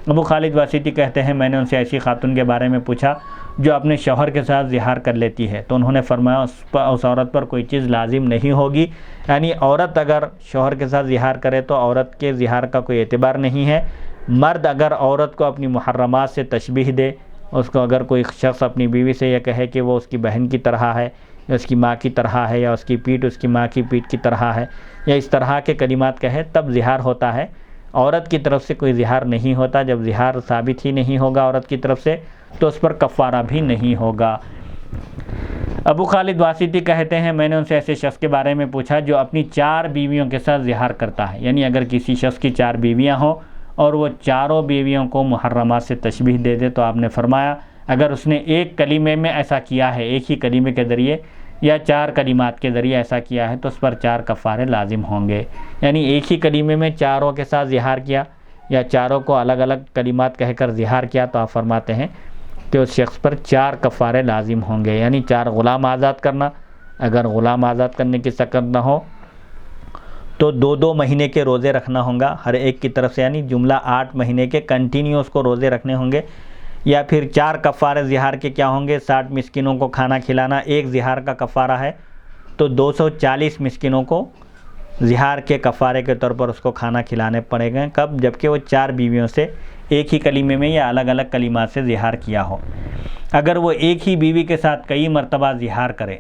ابو خالد واسطی کہتے ہیں میں نے ان سے ایسی خاتون کے بارے میں پوچھا جو اپنے شوہر کے ساتھ زہار کر لیتی ہے، تو انہوں نے فرمایا اس عورت پر کوئی چیز لازم نہیں ہوگی، یعنی عورت اگر شوہر کے ساتھ زہار کرے تو عورت کے زہار کا کوئی اعتبار نہیں ہے۔ مرد اگر عورت کو اپنی محرمات سے تشبیہ دے، اس کو اگر کوئی شخص اپنی بیوی سے یہ کہے کہ وہ اس کی بہن کی طرح ہے یا اس کی ماں کی طرح ہے یا اس کی پیٹھ اس کی ماں کی پیٹھ کی طرح ہے یا اس طرح کے کلمات کہے، تب زہار ہوتا ہے۔ عورت کی طرف سے کوئی زہار نہیں ہوتا، جب زہار ثابت ہی نہیں ہوگا عورت کی طرف سے تو اس پر کفارہ بھی نہیں ہوگا۔ ابو خالد واسطی کہتے ہیں میں نے ان سے ایسے شخص کے بارے میں پوچھا جو اپنی 4 بیویوں کے ساتھ زہار کرتا ہے، یعنی اگر کسی شخص کی 4 بیویاں ہوں اور وہ چاروں بیویوں کو محرمات سے تشبیہ دے دے، تو آپ نے فرمایا اگر اس نے ایک کلمے میں ایسا کیا ہے، ایک ہی کلمے کے ذریعے یا 4 کلمات کے ذریعے ایسا کیا ہے تو اس پر 4 کفارے لازم ہوں گے، یعنی ایک ہی کلمے میں چاروں کے ساتھ زہار کیا یا چاروں کو الگ الگ کلمات کہہ کر زہار کیا تو آپ فرماتے ہیں کہ اس شخص پر 4 کفارے لازم ہوں گے، یعنی 4 غلام آزاد کرنا، اگر غلام آزاد کرنے کی سکت نہ ہو تو 2 مہینے کے روزے رکھنا ہوں گا ہر ایک کی طرف سے، یعنی جملہ 8 مہینے کے کنٹینیو اس کو روزے رکھنے ہوں گے، یا پھر 4 کفارے زہار کے کیا ہوں گے، 60 مسکینوں کو کھانا کھلانا، ایک زہار کا کفارہ ہے تو 240 مسکینوں کو زہار کے کفارے کے طور پر اس کو کھانا کھلانے پڑے گئے، کب؟ جبکہ وہ 4 بیویوں سے ایک ہی کلمے میں یا الگ الگ کلمات سے زہار کیا ہو۔ اگر وہ ایک ہی بیوی کے ساتھ کئی مرتبہ زہار کرے،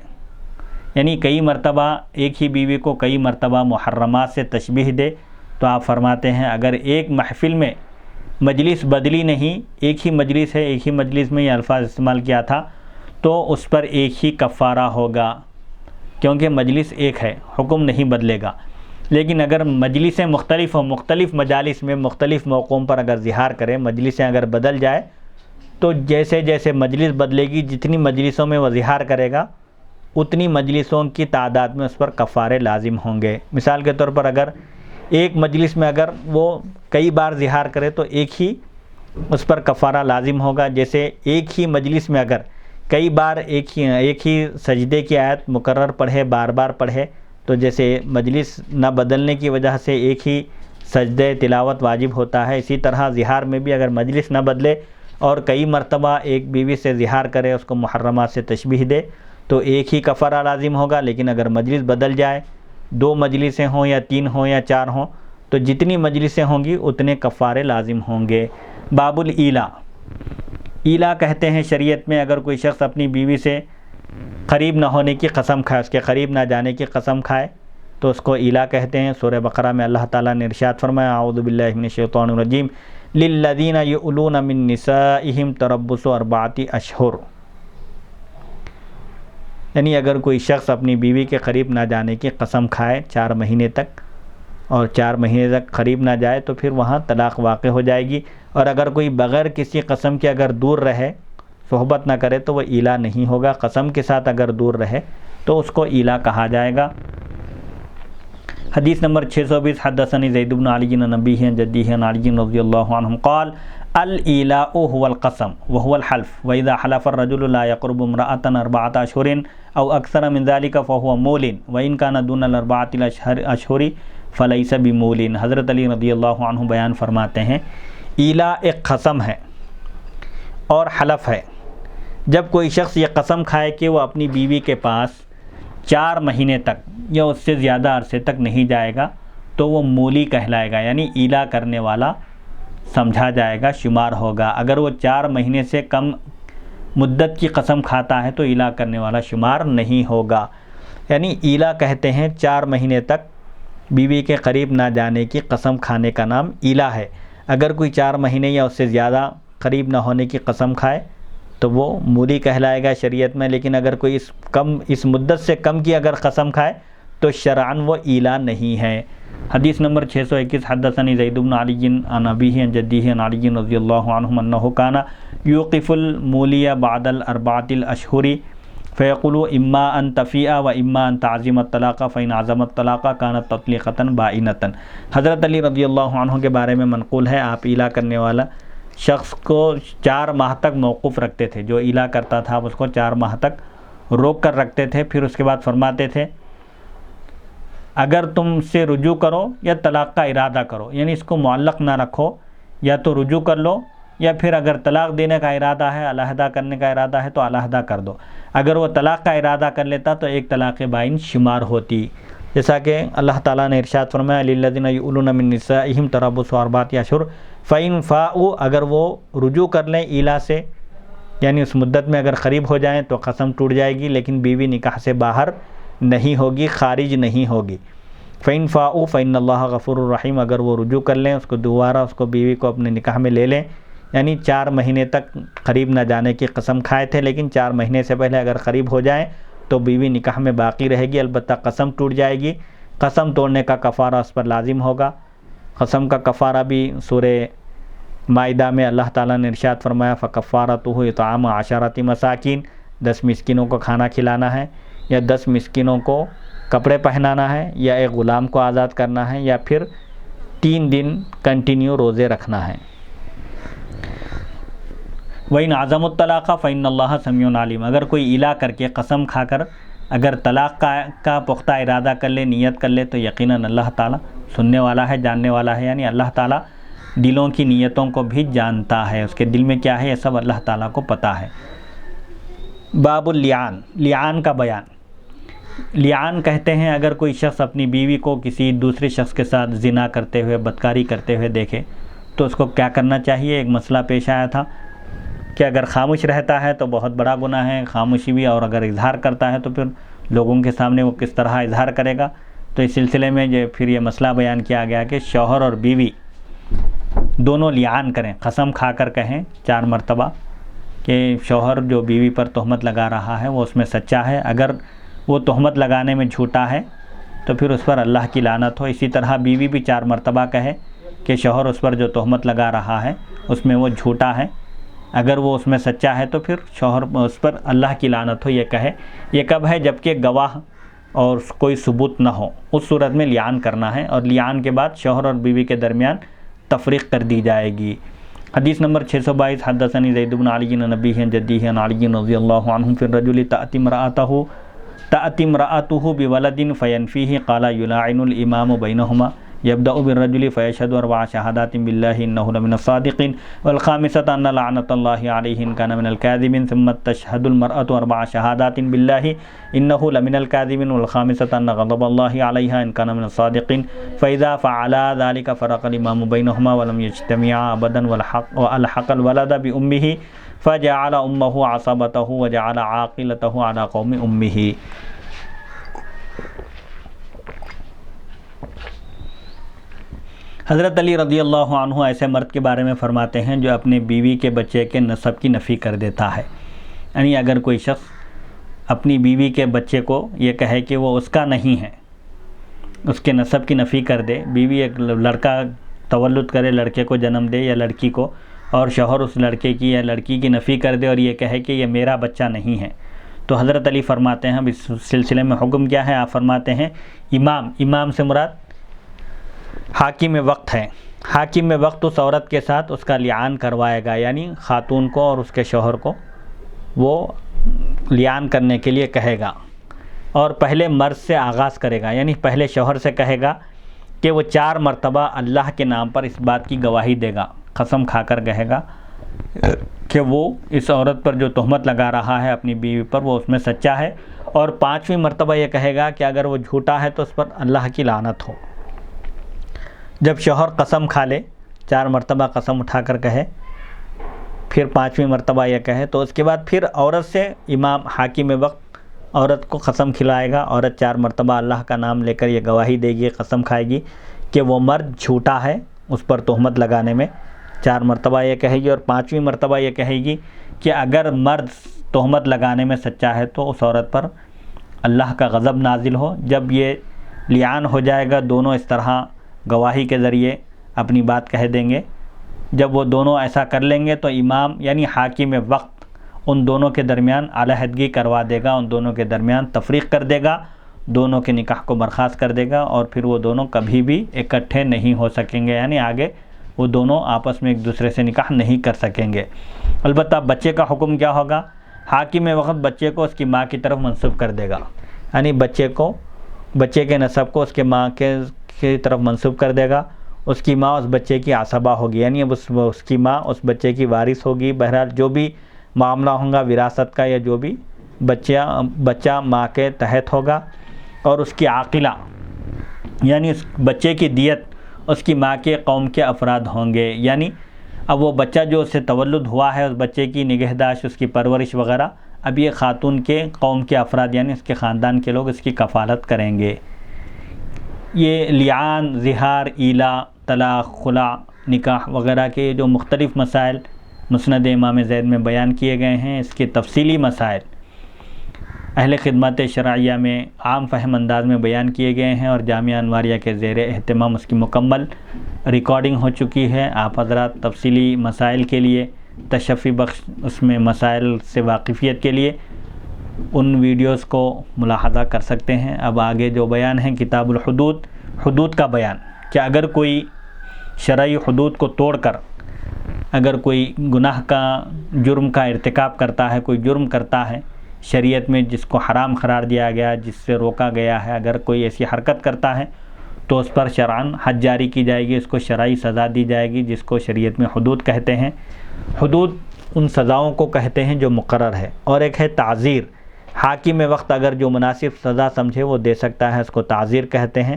یعنی کئی مرتبہ ایک ہی بیوی کو کئی مرتبہ محرمات سے تشبیہ دے، تو آپ فرماتے ہیں اگر ایک محفل میں مجلس بدلی نہیں، ایک ہی مجلس ہے، ایک ہی مجلس میں یہ الفاظ استعمال کیا تھا، تو اس پر ایک ہی کفارہ ہوگا، کیونکہ مجلس ایک ہے، حکم نہیں بدلے گا۔ لیکن اگر مجلسیں مختلف ہوں، مختلف مجالس میں مختلف موقعوں پر اگر زہار کرے، مجلسیں اگر بدل جائے تو جیسے جیسے مجلس بدلے گی، جتنی مجلسوں میں وہ زہار کرے گا اتنی مجلسوں کی تعداد میں اس پر کفارے لازم ہوں گے۔ مثال کے طور پر اگر ایک مجلس میں اگر وہ کئی بار زہار کرے تو ایک ہی اس پر کفارہ لازم ہوگا، جیسے ایک ہی مجلس میں اگر کئی بار ایک ہی سجدے کی آیت مکرر پڑھے، بار بار پڑھے، تو جیسے مجلس نہ بدلنے کی وجہ سے ایک ہی سجدے تلاوت واجب ہوتا ہے، اسی طرح زہار میں بھی اگر مجلس نہ بدلے اور کئی مرتبہ ایک بیوی سے زہار کرے، اس کو محرمات سے تشبیہ دے، تو ایک ہی کفارہ لازم ہوگا۔ لیکن اگر مجلس بدل جائے، 2 مجلسیں ہوں یا 3 ہوں یا 4 ہوں، تو جتنی مجلسیں ہوں گی اتنے کفارے لازم ہوں گے۔ باب الایلا، ایلا کہتے ہیں شریعت میں اگر کوئی شخص اپنی بیوی سے قریب نہ ہونے کی قسم کھائے، اس کے قریب نہ جانے کی قسم کھائے، تو اس کو ایلا کہتے ہیں۔ سورہ بقرہ میں اللہ تعالیٰ نے ارشاد فرمایا اعوذ باللہ من الشیطان الرجیم للذین یؤلون من نسائہم تربص 4 اشہر، یعنی اگر کوئی شخص اپنی بیوی کے قریب نہ جانے کی قسم کھائے 4 مہینے تک اور 4 مہینے تک قریب نہ جائے تو پھر وہاں طلاق واقع ہو جائے گی. اور اگر کوئی بغیر کسی قسم کے اگر دور رہے، صحبت نہ کرے تو وہ ایلا نہیں ہوگا. قسم کے ساتھ اگر دور رہے تو اس کو ایلا کہا جائے گا. حدیث نمبر 620 حدثني زید بن علی عن نبیہ عن جدیہ عن علی رضی اللہ عنہ قال الإيلاء هو القسم وهو الحلف وإذا حلف الرجل لا يقرب امرأة 4 أشهر أو أكثر من ذلك فهو مول وإن كان دون 4 أشهر فليس بمول. حضرت علی رضی اللہ عنہ بیان فرماتے ہیں ایلا ایک قسم ہے اور حلف ہے. جب کوئی شخص یہ قسم کھائے کہ وہ اپنی بیوی کے پاس 4 مہینے تک یا اس سے زیادہ عرصے تک نہیں جائے گا تو وہ مولی کہلائے گا، یعنی ایلا کرنے والا سمجھا جائے گا، شمار ہوگا. اگر وہ 4 مہینے سے کم مدت کی قسم کھاتا ہے تو ایلا کرنے والا شمار نہیں ہوگا. یعنی ایلا کہتے ہیں 4 مہینے تک بیوی کے قریب نہ جانے کی قسم کھانے کا نام ایلا ہے. اگر کوئی 4 مہینے یا اس سے زیادہ قریب نہ ہونے کی قسم کھائے تو وہ مولی کہلائے گا شریعت میں. لیکن اگر کوئی اس مدت سے کم کی اگر قسم کھائے تو شرعاً وہ ایلا نہیں ہے. حدیث نمبر 621 حدثني زید بن علی عن ابیہ عن جدیہ عن علی رضی اللہ عنہ انہ کان یوقف المولی بعد 4 الاشہر فیقول اما ان تفیء و اما ان تعزم الطلاق فإن عزم الطلاق كانت تطلیقۃ بائنۃ. حضرت علی رضی اللہ عنہ کے بارے میں منقول ہے آپ ایلا کرنے والا شخص کو 4 ماہ تک موقوف رکھتے تھے. جو ایلا کرتا تھا اس کو 4 ماہ تک روک کر رکھتے تھے. پھر اس کے بعد فرماتے تھے اگر تم سے رجوع کرو یا طلاق کا ارادہ کرو، یعنی اس کو معلق نہ رکھو، یا تو رجوع کر لو یا پھر اگر طلاق دینے کا ارادہ ہے، علیحدہ کرنے کا ارادہ ہے تو علیحدہ کر دو. اگر وہ طلاق کا ارادہ کر لیتا تو ایک طلاق بائن شمار ہوتی. جیسا کہ اللہ تعالیٰ نے ارشاد فرمایا للذین یؤلون من نسائہم تربص 4 اشہر فإن فاؤوا، اگر وہ رجوع کر لیں ایلا سے یعنی اس مدت میں اگر قریب ہو جائیں تو قسم ٹوٹ جائے گی، لیکن بیوی نکاح سے باہر نہیں ہوگی، خارج نہیں ہوگی. فإن فاؤوا فإن اللہ غفور الرحیم، اگر وہ رجوع کر لیں اس کو دوبارہ اس کو بیوی کو اپنے نکاح میں لے لیں. یعنی 4 مہینے تک قریب نہ جانے کی قسم کھائے تھے لیکن 4 مہینے سے پہلے اگر قریب ہو جائیں تو بیوی نکاح میں باقی رہے گی، البتہ قسم ٹوٹ جائے گی. قسم توڑنے کا کفارہ اس پر لازم ہوگا. قسم کا کفارہ بھی سورہ مائدہ میں اللہ تعالیٰ نے ارشاد فرمایا فکفارتہ اطعام 10 مساکین، 10 مسکینوں کو کھانا کھلانا ہے یا 10 مسکینوں کو کپڑے پہنانا ہے یا ایک غلام کو آزاد کرنا ہے یا پھر 3 دن کنٹینیو روزے رکھنا ہے. وَإِنْ عَزَمُوا الطَّلَاقَ فَإِنَّ اللَّهَ سَمِيعٌ عَلِيمٌ. اگر کوئی ایلا کر کے قسم کھا کر اگر طلاق کا پختہ ارادہ کر لے، نیت کر لے تو یقیناً اللہ تعالیٰ سننے والا ہے، جاننے والا ہے. یعنی اللہ تعالیٰ دلوں کی نیتوں کو بھی جانتا ہے، اس کے دل میں کیا ہے یہ سب اللہ تعالیٰ کو پتہ ہے. باب اللعان، لعان کا بیان. لعان کہتے ہیں اگر کوئی شخص اپنی بیوی کو کسی دوسرے شخص کے ساتھ زنا کرتے ہوئے، بدکاری کرتے ہوئے دیکھے تو اس کو کیا کرنا چاہیے. ایک مسئلہ پیش آیا تھا کہ اگر خاموش رہتا ہے تو بہت بڑا گناہ ہے خاموشی بھی، اور اگر اظہار کرتا ہے تو پھر لوگوں کے سامنے وہ کس طرح اظہار کرے گا. تو اس سلسلے میں پھر یہ مسئلہ بیان کیا گیا کہ شوہر اور بیوی دونوں لعان کریں، قسم کھا کر کہیں 4 مرتبہ کہ شوہر جو بیوی پر تہمت لگا رہا ہے وہ اس میں سچا ہے، اگر وہ تہمت لگانے میں جھوٹا ہے تو پھر اس پر اللہ کی لعنت ہو. اسی طرح بیوی بھی 4 مرتبہ کہے کہ شوہر اس پر جو تہمت لگا رہا ہے اس میں وہ جھوٹا ہے، اگر وہ اس میں سچا ہے تو پھر شوہر اس پر اللہ کی لعنت ہو یہ کہے. یہ کب ہے؟ جب کہ گواہ اور کوئی ثبوت نہ ہو، اس صورت میں لعان کرنا ہے، اور لعان کے بعد شوہر اور بیوی کے درمیان تفریق کر دی جائے گی. حدیث نمبر 622 حدثني زید بن علی عن ابیہ عن جدیہ عن علی رضی اللہ عنہ فی الرجل تأتی امرأته بولد فینفیہ قال یلاعن الامام بینہما یبدأ بالرجل فیشهد 4 شہادات باللہ انہ لمن الصادقین والخامسۃ ان لعنۃ اللہ علیہ ان کان من الکاذبین ثم تشهد المرأة 4 شہادات باللہ انہ لمن الکاذبین والخامسۃ ان غضب اللہ علیہا ان کان من الصادقین فاذا فعلا ذلك فرق الامام بینہما ولم یجتمعا ابدا والحق الولد بامہ فجعل امہ عصبتہ وجعل عاقلتہ علی قوم امہ. حضرت علی رضی اللہ عنہ ایسے مرد کے بارے میں فرماتے ہیں جو اپنے بیوی کے بچے کے نسب کی نفی کر دیتا ہے. یعنی اگر کوئی شخص اپنی بیوی کے بچے کو یہ کہے کہ وہ اس کا نہیں ہے، اس کے نسب کی نفی کر دے، بیوی ایک لڑکا تولد کرے، لڑکے کو جنم دے یا لڑکی کو، اور شوہر اس لڑکے کی یا لڑکی کی نفی کر دے اور یہ کہے کہ یہ میرا بچہ نہیں ہے، تو حضرت علی فرماتے ہیں اب اس سلسلے میں حکم کیا ہے؟ آپ فرماتے ہیں امام سے مراد حاکم وقت ہے، حاکم وقت اس عورت کے ساتھ اس کا لعان کروائے گا، یعنی خاتون کو اور اس کے شوہر کو وہ لعان کرنے کے لیے کہے گا، اور پہلے مرد سے آغاز کرے گا، یعنی پہلے شوہر سے کہے گا کہ وہ 4 مرتبہ اللہ کے نام پر اس بات کی گواہی دے گا، قسم کھا کر کہے گا کہ وہ اس عورت پر جو تہمت لگا رہا ہے اپنی بیوی پر وہ اس میں سچا ہے، اور 5ویں مرتبہ یہ کہے گا کہ اگر وہ جھوٹا ہے تو اس پر اللہ کی لعنت ہو۔ جب شوہر قسم کھا لے، 4 مرتبہ قسم اٹھا کر کہے، پھر 5ویں مرتبہ یہ کہے، تو اس کے بعد پھر عورت سے امام حاکم وقت عورت کو قسم کھلائے گا، عورت 4 مرتبہ اللہ کا نام لے کر یہ گواہی دے گی، قسم کھائے گی کہ وہ مرد جھوٹا ہے، اس پر تہمت لگانے میں 4 مرتبہ یہ کہے گی، اور 5ویں مرتبہ یہ کہے گی کہ اگر مرد تہمت لگانے میں سچا ہے تو اس عورت پر اللہ کا غضب نازل ہو۔ جب یہ لعان ہو جائے گا، دونوں اس طرح گواہی کے ذریعے اپنی بات کہہ دیں گے، جب وہ دونوں ایسا کر لیں گے تو امام یعنی حاکم وقت ان دونوں کے درمیان علیحدگی کروا دے گا، ان دونوں کے درمیان تفریق کر دے گا، دونوں کے نکاح کو برخاست کر دے گا، اور پھر وہ دونوں کبھی بھی اکٹھے نہیں ہو سکیں گے، یعنی آگے وہ دونوں آپس میں ایک دوسرے سے نکاح نہیں کر سکیں گے۔ البتہ بچے کا حکم کیا ہوگا؟ حاکم وقت بچے کو اس کی ماں کی طرف منسوب کر دے گا، یعنی بچے کے نسب کو اس کے ماں کی طرف منسوب کر دے گا، اس کی ماں اس بچے کی عصبہ ہوگی، یعنی اب اس کی ماں اس بچے کی وارث ہوگی، بہرحال جو بھی معاملہ ہوگا وراثت کا یا جو بھی بچہ ماں کے تحت ہوگا، اور اس کی عاقلہ یعنی اس بچے کی دیت اس کی ماں کے قوم کے افراد ہوں گے، یعنی اب وہ بچہ جو اس سے تولد ہوا ہے اس بچے کی نگہداشت، اس کی پرورش وغیرہ اب یہ خاتون کے قوم کے افراد یعنی اس کے خاندان کے لوگ اس کی کفالت کریں گے۔ یہ لعان، زہار، ایلا، طلاق، خلع، نکاح وغیرہ کے جو مختلف مسائل مسند امام زید میں بیان کیے گئے ہیں، اس کے تفصیلی مسائل اہل خدمت شرعیہ میں عام فہم انداز میں بیان کیے گئے ہیں، اور جامعہ انواریہ کے زیر اہتمام اس کی مکمل ریکارڈنگ ہو چکی ہے۔ آپ حضرات تفصیلی مسائل کے لیے، تشفی بخش اس میں مسائل سے واقفیت کے لیے ان ویڈیوز کو ملاحظہ کر سکتے ہیں۔ اب آگے جو بیان ہے کتاب الحدود، حدود کا بیان، کہ اگر کوئی شرعی حدود کو توڑ کر اگر کوئی گناہ کا جرم کا ارتکاب کرتا ہے، کوئی جرم کرتا ہے شریعت میں جس کو حرام قرار دیا گیا، جس سے روکا گیا ہے، اگر کوئی ایسی حرکت کرتا ہے تو اس پر شرعاً حد جاری کی جائے گی، اس کو شرعی سزا دی جائے گی، جس کو شریعت میں حدود کہتے ہیں۔ حدود ان سزاؤں کو کہتے ہیں جو مقرر ہے، اور ایک ہے تعزیر، حاکم وقت اگر جو مناسب سزا سمجھے وہ دے سکتا ہے، اس کو تعزیر کہتے ہیں۔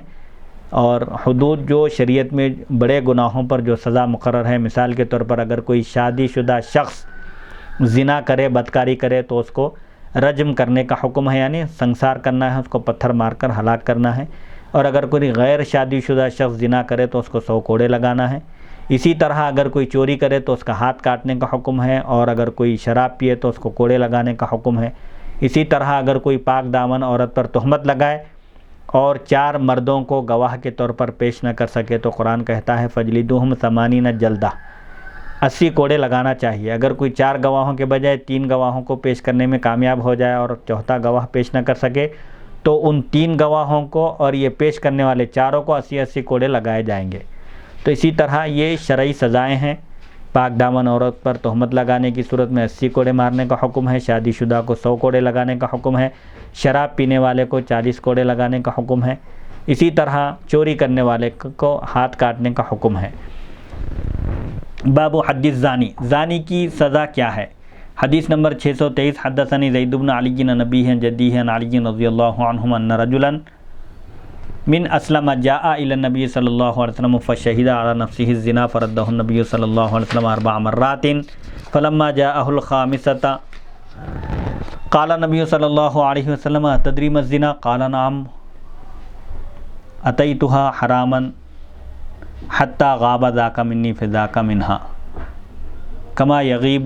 اور حدود جو شریعت میں بڑے گناہوں پر جو سزا مقرر ہے، مثال کے طور پر اگر کوئی شادی شدہ شخص زنا کرے، بدکاری کرے تو اس کو رجم کرنے کا حکم ہے، یعنی سنسار کرنا ہے، اس کو پتھر مار کر ہلاک کرنا ہے، اور اگر کوئی غیر شادی شدہ شخص زنا کرے تو اس کو 100 کوڑے لگانا ہے۔ اسی طرح اگر کوئی چوری کرے تو اس کا ہاتھ کاٹنے کا حکم ہے، اور اگر کوئی شراب پیے تو اس کو کوڑے لگانے کا حکم ہے۔ اسی طرح اگر کوئی پاک دامن عورت پر تہمت لگائے اور 4 مردوں کو گواہ کے طور پر پیش نہ کر سکے تو قرآن کہتا ہے فجلدوہم 80 جلدہ، 80 کوڑے لگانا چاہیے۔ اگر کوئی 4 گواہوں کے بجائے 3 گواہوں کو پیش کرنے میں کامیاب ہو جائے اور چوتھا گواہ پیش نہ کر سکے تو ان 3 گواہوں کو اور یہ پیش کرنے والے چاروں کو 80 کوڑے لگائے جائیں گے۔ تو اسی طرح یہ شرعی سزائیں ہیں۔ پاک دامن عورت پر تہمت لگانے کی صورت میں 80 کوڑے مارنے کا حکم ہے، شادی شدہ کو 100 کوڑے لگانے کا حکم ہے، شراب پینے والے کو 40 کوڑے لگانے کا حکم ہے، اسی طرح چوری کرنے والے کو ہاتھ کاٹنے کا حکم ہے۔ باب حد الزانی، زانی کی سزا کیا ہے؟ حدیث نمبر 623 حدثنی زید بن علی عن ابیہ عن جدیہ عن علی رضی اللہ عنہم ان رجلا من اسلم جاء الى النبی صلی اللہ علیہ وسلم فشہد علی نفسہ الزنا فردہ النبی صلی اللہ علیہ وسلم 4 مرات فلما جاءہ الخامسة قال النبی صلی اللہ علیہ وسلم اتدری ما الزنا قال نعم اتیتها حراما حتی غاب ذاک منی فذاک منها کما یغیب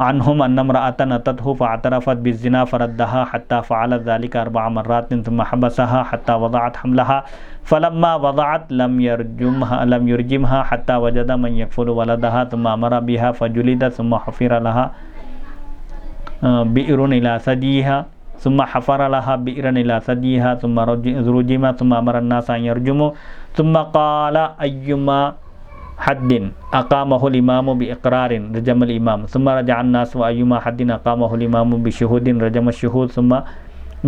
عنہم ان امرأۃ اتته فاعترفت بالزنا فردها حتى فعلت ذلك 4 مرات ثم حبسها حتى وضعت حملها فلما وضعت لم يرجمها حتى وجد من يكفل ولدها ثم امر بها فجلدت ثم حفر لها بئر الى ثديها ثم حفر لها بئرا الى ثديها ثم رجمت ثم امر الناس ان يرجموا ثم قال ايما حد اقامه الامام باقرار رجم الامام ثم رجع الناس وايما حد اقامه الامام بشهود رجم الشهود ثم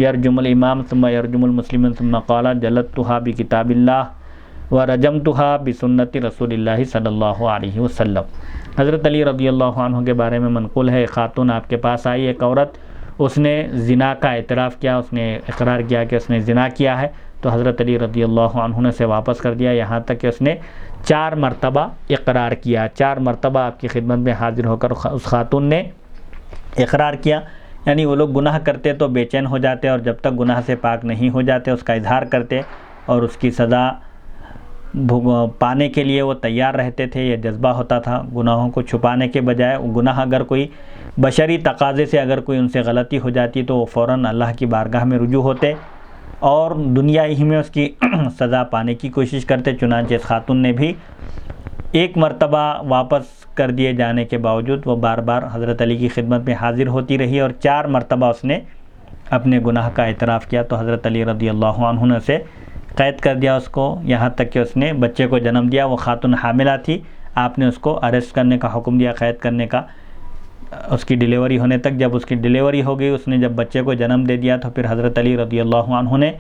يرجم الامام ثم يرجم المسلمون ثم قال جلدتها بكتاب الله ورجمتها بسنت رسول الله صلی اللہ علیہ وسلم۔ حضرت علی رضی اللہ عنہ کے بارے میں منقول ہے، ایک خاتون آپ کے پاس آئی، ایک عورت، اس نے زنا کا اعتراف کیا، اس نے اقرار کیا کہ اس نے زنا کیا ہے، تو حضرت علی رضی اللہ عنہ نے اسے واپس کر دیا، یہاں تک کہ اس نے 4 مرتبہ اقرار کیا، 4 مرتبہ آپ کی خدمت میں حاضر ہو کر اس خاتون نے اقرار کیا۔ یعنی وہ لوگ گناہ کرتے تو بے چین ہو جاتے، اور جب تک گناہ سے پاک نہیں ہو جاتے اس کا اظہار کرتے اور اس کی سزا پانے کے لیے وہ تیار رہتے تھے۔ یہ جذبہ ہوتا تھا گناہوں کو چھپانے کے بجائے، گناہ اگر کوئی بشری تقاضے سے اگر کوئی ان سے غلطی ہو جاتی تو وہ فوراً اللہ کی بارگاہ میں رجوع ہوتے اور دنیا ہی میں اس کی سزا پانے کی کوشش کرتے۔ چنانچہ اس خاتون نے بھی 1 مرتبہ واپس کر دیے جانے کے باوجود وہ بار بار حضرت علی کی خدمت میں حاضر ہوتی رہی، اور 4 مرتبہ اس نے اپنے گناہ کا اعتراف کیا، تو حضرت علی رضی اللہ عنہ نے اسے قید کر دیا اس کو، یہاں تک کہ اس نے بچے کو جنم دیا۔ وہ خاتون حاملہ تھی، آپ نے اس کو اریسٹ کرنے کا حکم دیا، قید کرنے کا، اس کی ڈیلیوری ہونے تک۔ جب اس کی ڈیلیوری ہو گئی، اس نے جب بچے کو جنم دے دیا، تو پھر حضرت علی رضی اللہ عنہ نے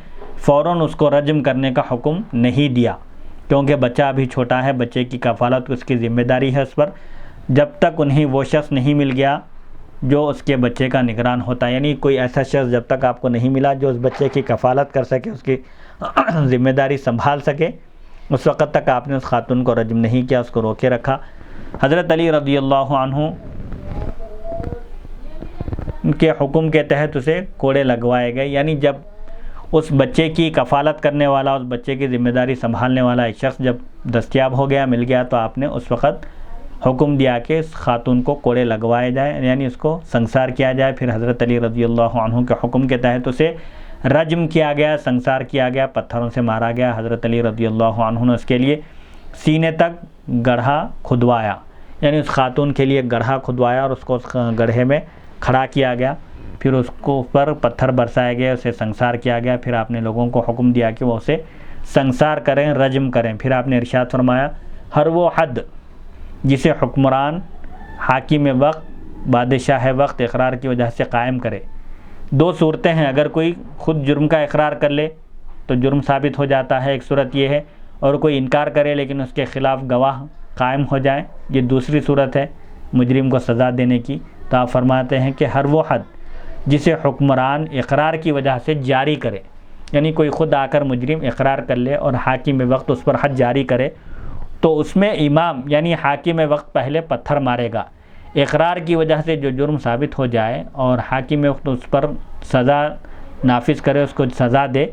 فوراً اس کو رجم کرنے کا حکم نہیں دیا، کیونکہ بچہ ابھی چھوٹا ہے، بچے کی کفالت اس کی ذمہ داری ہے اس پر۔ جب تک انہیں وہ شخص نہیں مل گیا جو اس کے بچے کا نگران ہوتا ہے، یعنی کوئی ایسا شخص جب تک آپ کو نہیں ملا جو اس بچے کی کفالت کر سکے، اس کی ذمہ داری سنبھال سکے، اس وقت تک آپ نے اس خاتون کو رجم نہیں کیا، اس کو روکے رکھا۔ حضرت علی رضی اللہ عنہ کے حکم کے تحت اسے کوڑے لگوائے گئے، یعنی جب اس بچے کی کفالت کرنے والا، اس بچے کی ذمہ داری سنبھالنے والا ایک شخص جب دستیاب ہو گیا، مل گیا، تو آپ نے اس وقت حکم دیا کہ اس خاتون کو کوڑے لگوائے جائیں، یعنی اس کو سنسار کیا جائے۔ پھر حضرت علی رضی اللہ عنہ کے حکم کے تحت اسے رجم کیا گیا، سنسار کیا گیا، پتھروں سے مارا گیا۔ حضرت علی رضی اللہ عنہ نے اس کے لیے سینے تک گڑھا کھدوایا، یعنی اس خاتون کے لیے گڑھا کھدوایا اور اس کو اس گڑھے میں کھڑا کیا گیا، پھر اس کو پر پتھر برسائے گئے، اسے سنسار کیا گیا۔ پھر آپ نے لوگوں کو حکم دیا کہ وہ اسے سنسار کریں، رجم کریں۔ پھر آپ نے ارشاد فرمایا، ہر وہ حد جسے حکمران، حاکم وقت، بادشاہ وقت اقرار کی وجہ سے قائم کرے۔ 2 صورتیں ہیں، اگر کوئی خود جرم کا اقرار کر لے تو جرم ثابت ہو جاتا ہے، ایک صورت یہ ہے، اور کوئی انکار کرے لیکن اس کے خلاف گواہ قائم ہو جائے، یہ دوسری صورت ہے مجرم کو سزا دینے کی۔ تو آپ فرماتے ہیں کہ ہر وہ حد جسے حکمران اقرار کی وجہ سے جاری کرے، یعنی کوئی خود آ کر مجرم اقرار کر لے اور حاکم وقت اس پر حد جاری کرے، تو اس میں امام یعنی حاکم وقت پہلے پتھر مارے گا۔ اقرار کی وجہ سے جو جرم ثابت ہو جائے اور حاکم وقت اس پر سزا نافذ کرے، اس کو سزا دے،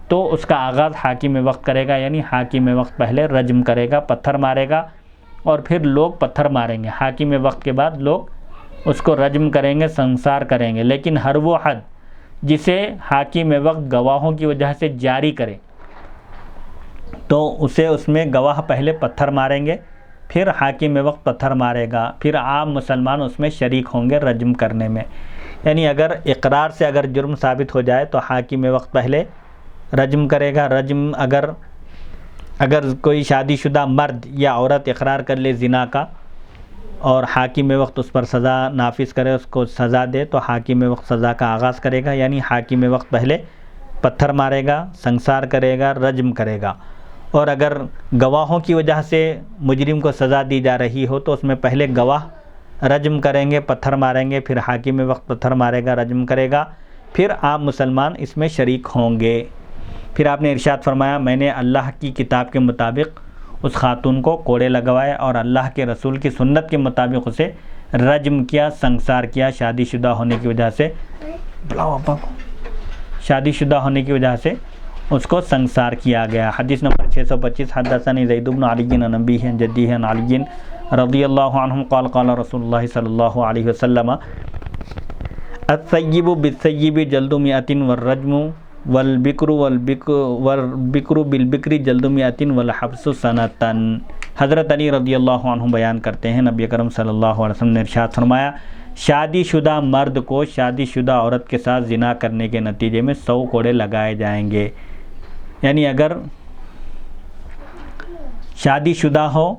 تو اس کا آغاز حاکم وقت کرے گا، یعنی حاکم وقت پہلے رجم کرے گا، پتھر مارے گا، اور پھر لوگ پتھر ماریں گے۔ حاکم وقت کے بعد لوگ اس کو رجم کریں گے، سنسار کریں گے۔ لیکن ہر وہ حد جسے حاکم وقت گواہوں کی وجہ سے جاری کرے، تو اسے اس میں گواہ پہلے پتھر ماریں گے، پھر حاکم وقت پتھر مارے گا، پھر عام مسلمان اس میں شریک ہوں گے رجم کرنے میں۔ یعنی اگر اقرار سے اگر جرم ثابت ہو جائے تو حاکم وقت پہلے رجم کرے گا۔ رجم اگر کوئی شادی شدہ مرد یا عورت اقرار کر لے زنا کا اور حاکم وقت اس پر سزا نافذ کرے، اس کو سزا دے، تو حاکم وقت سزا کا آغاز کرے گا، یعنی حاکم وقت پہلے پتھر مارے گا، سنسار کرے گا، رجم کرے گا۔ اور اگر گواہوں کی وجہ سے مجرم کو سزا دی جا رہی ہو تو اس میں پہلے گواہ رجم کریں گے، پتھر ماریں گے، پھر حاکم وقت پتھر مارے گا، رجم کرے گا، پھر عام مسلمان اس میں شریک ہوں گے۔ پھر آپ نے ارشاد فرمایا، میں نے اللہ کی کتاب کے مطابق اس خاتون کو کوڑے لگوائے اور اللہ کے رسول کی سنت کے مطابق اسے رجم کیا، سنسار کیا۔ شادی شدہ ہونے کی وجہ سے اس کو سنسار کیا گیا۔ حدیث نمبر 625، حدثنی زید بن علی عن ابیہ عن جدیہ عن علی رضی اللہ عنہم قال قال رسول اللہ صلی اللہ علیہ وسلم الثیب بالثیب جلد مئۃ والرجم والبکر بالبکر جلد مئۃ والحبس سنۃ۔ حضرت علی رضی اللہ عنہ بیان کرتے ہیں نبی اکرم صلی اللہ علیہ وسلم نے ارشاد فرمایا شادی شدہ مرد کو شادی شدہ عورت کے ساتھ زنا کرنے کے نتیجے میں 100 کوڑے لگائے جائیں گے۔ یعنی اگر شادی شدہ ہو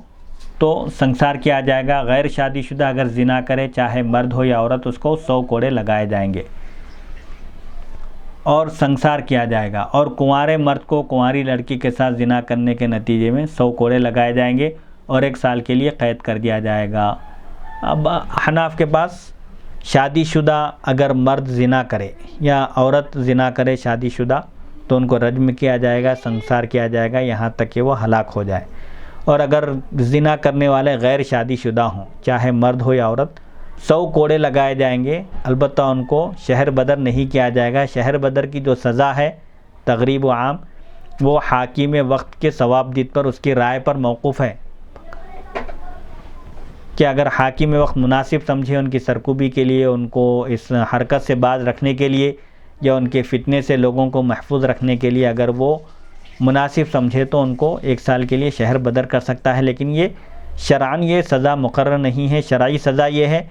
تو سنسار کیا جائے گا، غیر شادی شدہ اگر زنا کرے چاہے مرد ہو یا عورت اس کو 100 کوڑے لگائے جائیں گے اور سنسار کیا جائے گا، اور کنوارے مرد کو کنواری لڑکی کے ساتھ زنا کرنے کے نتیجے میں 100 کوڑے لگائے جائیں گے اور 1 سال کے لیے قید کر دیا جائے گا۔ اب حناف کے پاس شادی شدہ اگر مرد زنا کرے یا عورت زنا کرے شادی شدہ تو ان کو رجم کیا جائے گا، سنسار کیا جائے گا یہاں تک کہ وہ ہلاک ہو جائے، اور اگر زنا کرنے والے غیر شادی شدہ ہوں چاہے مرد ہو یا عورت 100 کوڑے لگائے جائیں گے، البتہ ان کو شہر بدر نہیں کیا جائے گا۔ شہر بدر کی جو سزا ہے تغریب و عام وہ حاکم وقت کے ثوابدید پر اس کی رائے پر موقوف ہے کہ اگر حاکم وقت مناسب سمجھے ان کی سرکوبی کے لیے، ان کو اس حرکت سے باز رکھنے کے لیے یا ان کے فتنے سے لوگوں کو محفوظ رکھنے کے لیے اگر وہ مناسب سمجھے تو ان کو 1 سال کے لیے شہر بدر کر سکتا ہے، لیکن یہ شرعاً یہ سزا مقرر نہیں ہے۔ شرعی سزا یہ ہے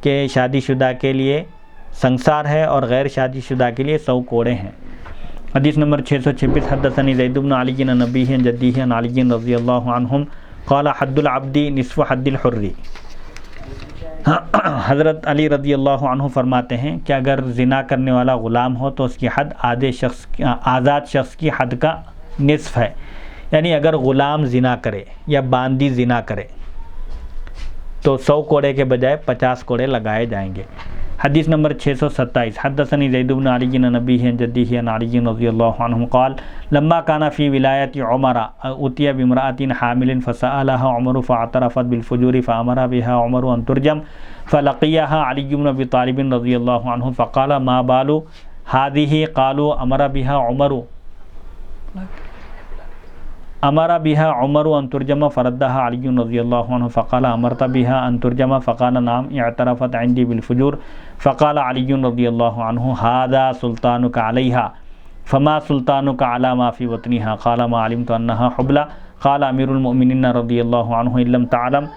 کہ شادی شدہ کے لیے سنسار ہے اور غیر شادی شدہ کے لیے 100 کوڑے ہیں۔ حدیث نمبر 626 حدثنی زید بن علی عن نبیہ عن جدیہ عن علی رضی اللہ عنہم قال حد العبد نصف حد الحر۔ حضرت علی رضی اللہ عنہ فرماتے ہیں کہ اگر زنا کرنے والا غلام ہو تو اس کی حد آزاد شخص کی حد کا نصف ہے، یعنی اگر غلام زنا کرے یا باندی زنا کرے تو 100 کوڑے کے بجائے 50 کوڑے لگائے جائیں گے۔ حدیث نمبر 627 حدثنی زید بن علی عن نبیہ عن جدیہ عن علی رضی اللہ عنہ قال لما كان في ولایت عمر اتي بامرأة حامل فسألها عمر فاعترفت بالفجور فأمر بها عمر ان ترجم فلقيها علي بن ابي طالب رضی اللہ عنہ فقال ما بال هذه قالوا امر بها عمر ان ترجم فردها علي رضی اللہ عنہ فقال امرت بها ان ترجم فقال نعم اعترفت عندي بالفجور فقال علي رضی اللہ عنہ هذا سلطانك عليها فما سلطانك على ما في وطنها قال ما علمت انها حبلى قال امير المؤمنين رضی اللہ عنہ ان لم تعلم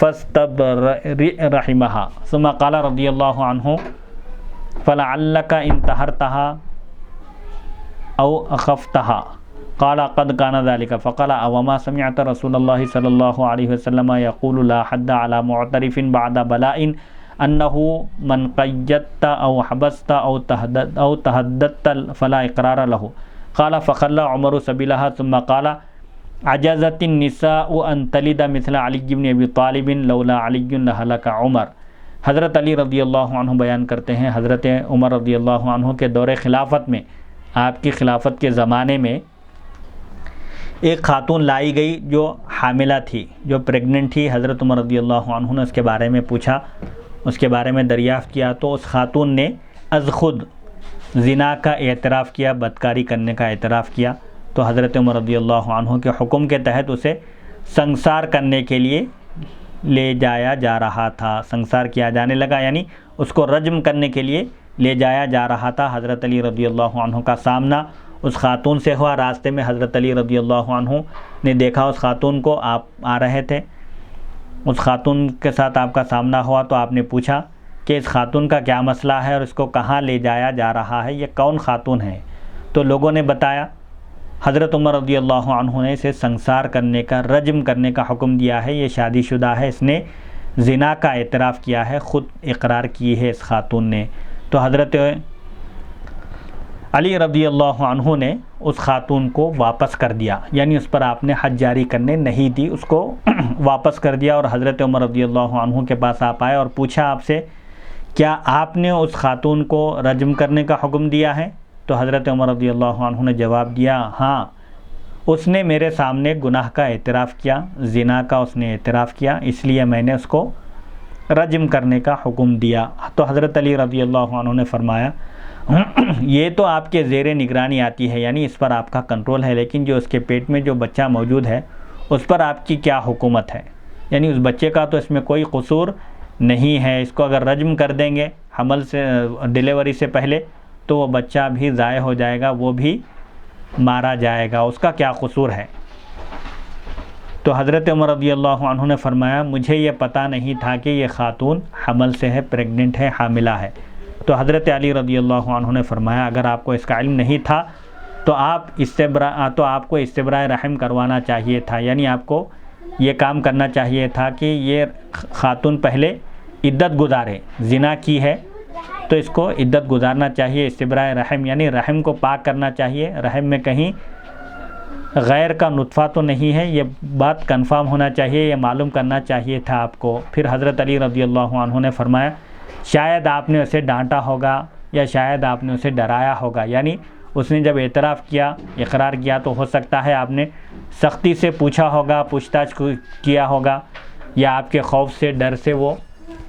فاستبرئ رحمها ثم قال رضی اللہ عنہ فلعلك ان طهرتها او اخفتها قال قد كان ذلك فقال اوما سمعت رسول الله صلى الله عليه وسلم يقول لا حد على معترف بعد بلاء انه من قيدت او حبست او تهددت فلا اقرار له قال فخلى عمر سبيلها ثم قال عجزت النساء ان تلد مثل علي بن ابي طالب لولا علي لهلك عمر۔ حضرت علی رضی اللہ عنہ بیان کرتے ہیں حضرت عمر رضی اللہ عنہ کے دور خلافت میں، آپ کی خلافت کے زمانے میں ایک خاتون لائی گئی جو حاملہ تھی، جو پریگننٹ تھی۔ حضرت عمر رضی اللہ عنہ نے اس کے بارے میں پوچھا، اس کے بارے میں دریافت کیا تو اس خاتون نے از خود زنا کا اعتراف کیا، بدکاری کرنے کا اعتراف کیا، تو حضرت عمر رضی اللہ عنہ کے حکم کے تحت اسے سنسار کرنے کے لیے لے جایا جا رہا تھا، سنسار کیا جانے لگا، یعنی اس کو رجم کرنے کے لیے لے جایا جا رہا تھا۔ حضرت علی رضی اللہ عنہ کا سامنا اس خاتون سے ہوا، راستے میں حضرت علی رضی اللہ عنہ نے دیکھا اس خاتون کو، آپ آ رہے تھے، اس خاتون کے ساتھ آپ کا سامنا ہوا تو آپ نے پوچھا کہ اس خاتون کا کیا مسئلہ ہے اور اس کو کہاں لے جایا جا رہا ہے، یہ کون خاتون ہے؟ تو لوگوں نے بتایا حضرت عمر رضی اللہ عنہ نے اسے سنسار کرنے کا، رجم کرنے کا حکم دیا ہے، یہ شادی شدہ ہے، اس نے زنا کا اعتراف کیا ہے، خود اقرار کی ہے اس خاتون نے۔ تو حضرت علی رضی اللہ عنہ نے اس خاتون کو واپس کر دیا، یعنی اس پر آپ نے حد جاری کرنے نہیں دی، اس کو واپس کر دیا، اور حضرت عمر رضی اللہ عنہ کے پاس آپ آئے اور پوچھا آپ سے کیا آپ نے اس خاتون کو رجم کرنے کا حکم دیا ہے؟ تو حضرت عمر رضی اللہ عنہ نے جواب دیا ہاں، اس نے میرے سامنے گناہ کا اعتراف کیا، زنا کا اس نے اعتراف کیا، اس لیے میں نے اس کو رجم کرنے کا حکم دیا۔ تو حضرت علی رضی اللہ عنہ نے فرمایا یہ تو آپ کے زیر نگرانی آتی ہے، یعنی اس پر آپ کا کنٹرول ہے، لیکن جو اس کے پیٹ میں جو بچہ موجود ہے اس پر آپ کی کیا حکومت ہے؟ یعنی اس بچے کا تو اس میں کوئی قصور نہیں ہے، اس کو اگر رجم کر دیں گے حمل سے ڈیلیوری سے پہلے تو وہ بچہ بھی ضائع ہو جائے گا، وہ بھی مارا جائے گا، اس کا کیا قصور ہے؟ تو حضرت عمر رضی اللہ عنہ نے فرمایا مجھے یہ پتہ نہیں تھا کہ یہ خاتون حمل سے ہے، پریگننٹ ہے، حاملہ ہے۔ تو حضرت علی رضی اللہ عنہ نے فرمایا اگر آپ کو اس کا علم نہیں تھا تو آپ کو استبراء رحم کروانا چاہیے تھا، یعنی آپ کو یہ کام کرنا چاہیے تھا کہ یہ خاتون پہلے عدت گزارے، زنا کی ہے تو اس کو عدت گزارنا چاہیے، استبراء رحم یعنی رحم کو پاک کرنا چاہیے، رحم میں کہیں غیر کا نطفہ تو نہیں ہے، یہ بات کنفرم ہونا چاہیے، یہ معلوم کرنا چاہیے تھا آپ کو۔ پھر حضرت علی رضی اللہ عنہ نے فرمایا شاید آپ نے اسے ڈانٹا ہوگا یا شاید آپ نے اسے ڈرایا ہوگا، یعنی اس نے جب اعتراف کیا، اقرار کیا تو ہو سکتا ہے آپ نے سختی سے پوچھا ہوگا، پوچھ تاچھ کیا ہوگا، یا آپ کے خوف سے، ڈر سے وہ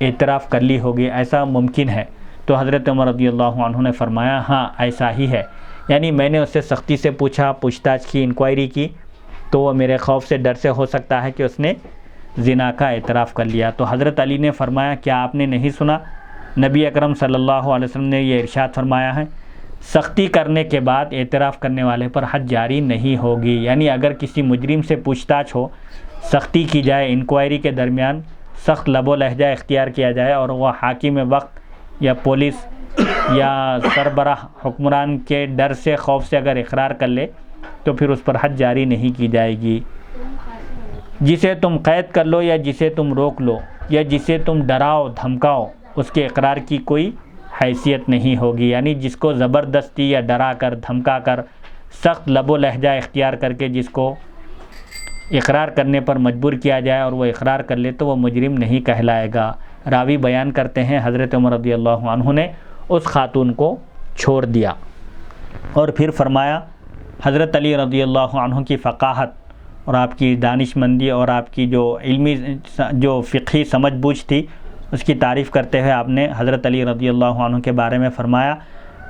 اعتراف کر لی ہوگی، ایسا ممکن ہے۔ تو حضرت عمر رضی اللہ عنہ نے فرمایا ہاں ایسا ہی ہے، یعنی میں نے اس سے سختی سے پوچھا، پوچھ تاچھ کی، انکوائری کی، تو وہ میرے خوف سے، ڈر سے ہو سکتا ہے کہ اس نے زنا کا اعتراف کر لیا۔ تو حضرت علی نے فرمایا کیا آپ نے نہیں سنا نبی اکرم صلی اللہ علیہ وسلم نے یہ ارشاد فرمایا ہے سختی کرنے کے بعد اعتراف کرنے والے پر حد جاری نہیں ہوگی، یعنی اگر کسی مجرم سے پوچھ تاچھ ہو، سختی کی جائے، انکوائری کے درمیان سخت لب و لہجہ اختیار کیا جائے اور وہ حاکم وقت یا پولیس یا سربراہ حکمران کے ڈر سے، خوف سے اگر اقرار کر لے تو پھر اس پر حد جاری نہیں کی جائے گی۔ جسے تم قید کر لو یا جسے تم روک لو یا جسے تم ڈراؤ دھمکاؤ، اس کے اقرار کی کوئی حیثیت نہیں ہوگی، یعنی جس کو زبردستی یا ڈرا کر، دھمکا کر، سخت لب و لہجہ اختیار کر کے جس کو اقرار کرنے پر مجبور کیا جائے اور وہ اقرار کر لے تو وہ مجرم نہیں کہلائے گا۔ راوی بیان کرتے ہیں حضرت عمر رضی اللہ عنہ نے اس خاتون کو چھوڑ دیا، اور پھر فرمایا حضرت علی رضی اللہ عنہ کی فقاہت اور آپ کی دانش مندی اور آپ کی جو علمی جو فقہی سمجھ بوجھ تھی اس کی تعریف کرتے ہوئے آپ نے حضرت علی رضی اللہ عنہ کے بارے میں فرمایا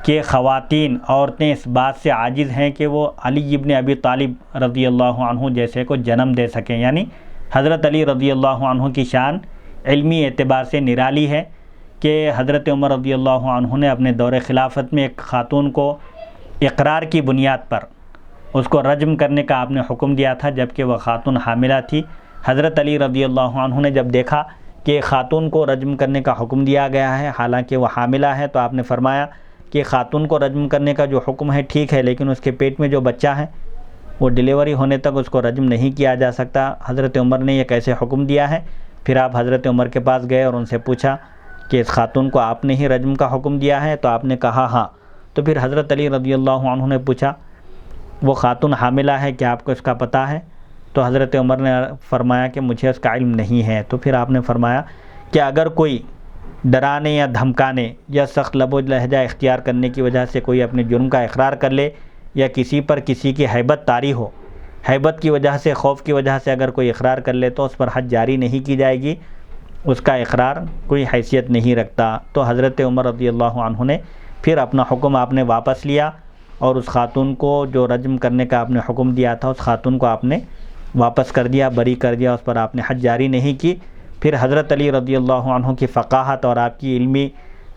کہ خواتین، عورتیں اس بات سے عاجز ہیں کہ وہ علی ابن ابی طالب رضی اللہ عنہ جیسے کو جنم دے سکیں، یعنی حضرت علی رضی اللہ عنہ کی شان علمی اعتبار سے نرالی ہے کہ حضرت عمر رضی اللہ عنہ نے اپنے دور خلافت میں ایک خاتون کو اقرار کی بنیاد پر اس کو رجم کرنے کا آپ نے حکم دیا تھا، جبکہ وہ خاتون حاملہ تھی۔ حضرت علی رضی اللہ عنہ نے جب دیکھا کہ خاتون کو رجم کرنے کا حکم دیا گیا ہے حالانکہ وہ حاملہ ہے، تو آپ نے فرمایا کہ خاتون کو رجم کرنے کا جو حکم ہے ٹھیک ہے، لیکن اس کے پیٹ میں جو بچہ ہے وہ ڈیلیوری ہونے تک اس کو رجم نہیں کیا جا سکتا۔ حضرت عمر نے یہ کیسے حکم دیا ہے؟ پھر آپ حضرت عمر کے پاس گئے اور ان سے پوچھا کہ اس خاتون کو آپ نے ہی رجم کا حکم دیا ہے؟ تو آپ نے کہا ہاں۔ تو پھر حضرت علی رضی اللہ عنہ نے پوچھا وہ خاتون حاملہ ہے، کیا آپ کو اس کا پتہ ہے؟ تو حضرت عمر نے فرمایا کہ مجھے اس کا علم نہیں ہے۔ تو پھر آپ نے فرمایا کہ اگر کوئی ڈرانے یا دھمکانے یا سخت لب و لہجہ اختیار کرنے کی وجہ سے کوئی اپنے جرم کا اقرار کر لے یا کسی پر کسی کی ہیبت طاری ہو، ہیبت کی وجہ سے، خوف کی وجہ سے اگر کوئی اقرار کر لے تو اس پر حد جاری نہیں کی جائے گی، اس کا اقرار کوئی حیثیت نہیں رکھتا۔ تو حضرت عمر رضی اللہ عنہ نے پھر اپنا حکم آپ نے واپس لیا اور اس خاتون کو جو رجم کرنے کا آپ نے حکم دیا تھا اس خاتون کو آپ نے واپس کر دیا، بری کر دیا، اس پر آپ نے حد جاری نہیں کی۔ پھر حضرت علی رضی اللہ عنہ کی فقاہت اور آپ کی علمی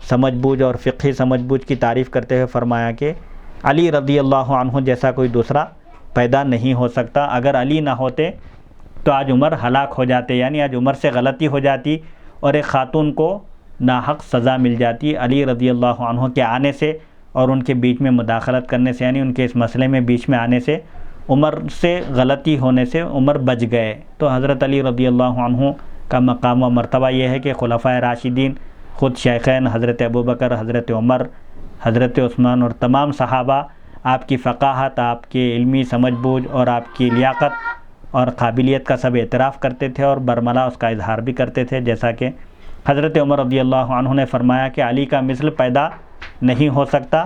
سمجھ بوجھ اور فقہی سمجھ بوجھ کی تعریف کرتے ہوئے فرمایا کہ علی رضی اللہ عنہ جیسا کوئی دوسرا پیدا نہیں ہو سکتا، اگر علی نہ ہوتے تو آج عمر ہلاک ہو جاتے، یعنی آج عمر سے غلطی ہو جاتی اور ایک خاتون کو ناحق سزا مل جاتی۔ علی رضی اللہ عنہ کے آنے سے اور ان کے بیچ میں مداخلت کرنے سے، یعنی ان کے اس مسئلے میں بیچ میں آنے سے، عمر سے غلطی ہونے سے عمر بچ گئے۔ تو حضرت علی رضی اللہ عنہ کا مقام و مرتبہ یہ ہے کہ خلفائے راشدین، خود شیخین حضرت ابوبکر، حضرت عمر، حضرت عثمان اور تمام صحابہ آپ کی فقاہت، آپ کی علمی سمجھ بوجھ اور آپ کی لیاقت اور قابلیت کا سب اعتراف کرتے تھے اور برملا اس کا اظہار بھی کرتے تھے، جیسا کہ حضرت عمر رضی اللہ عنہ نے فرمایا کہ علی کا مثل پیدا نہیں ہو سکتا۔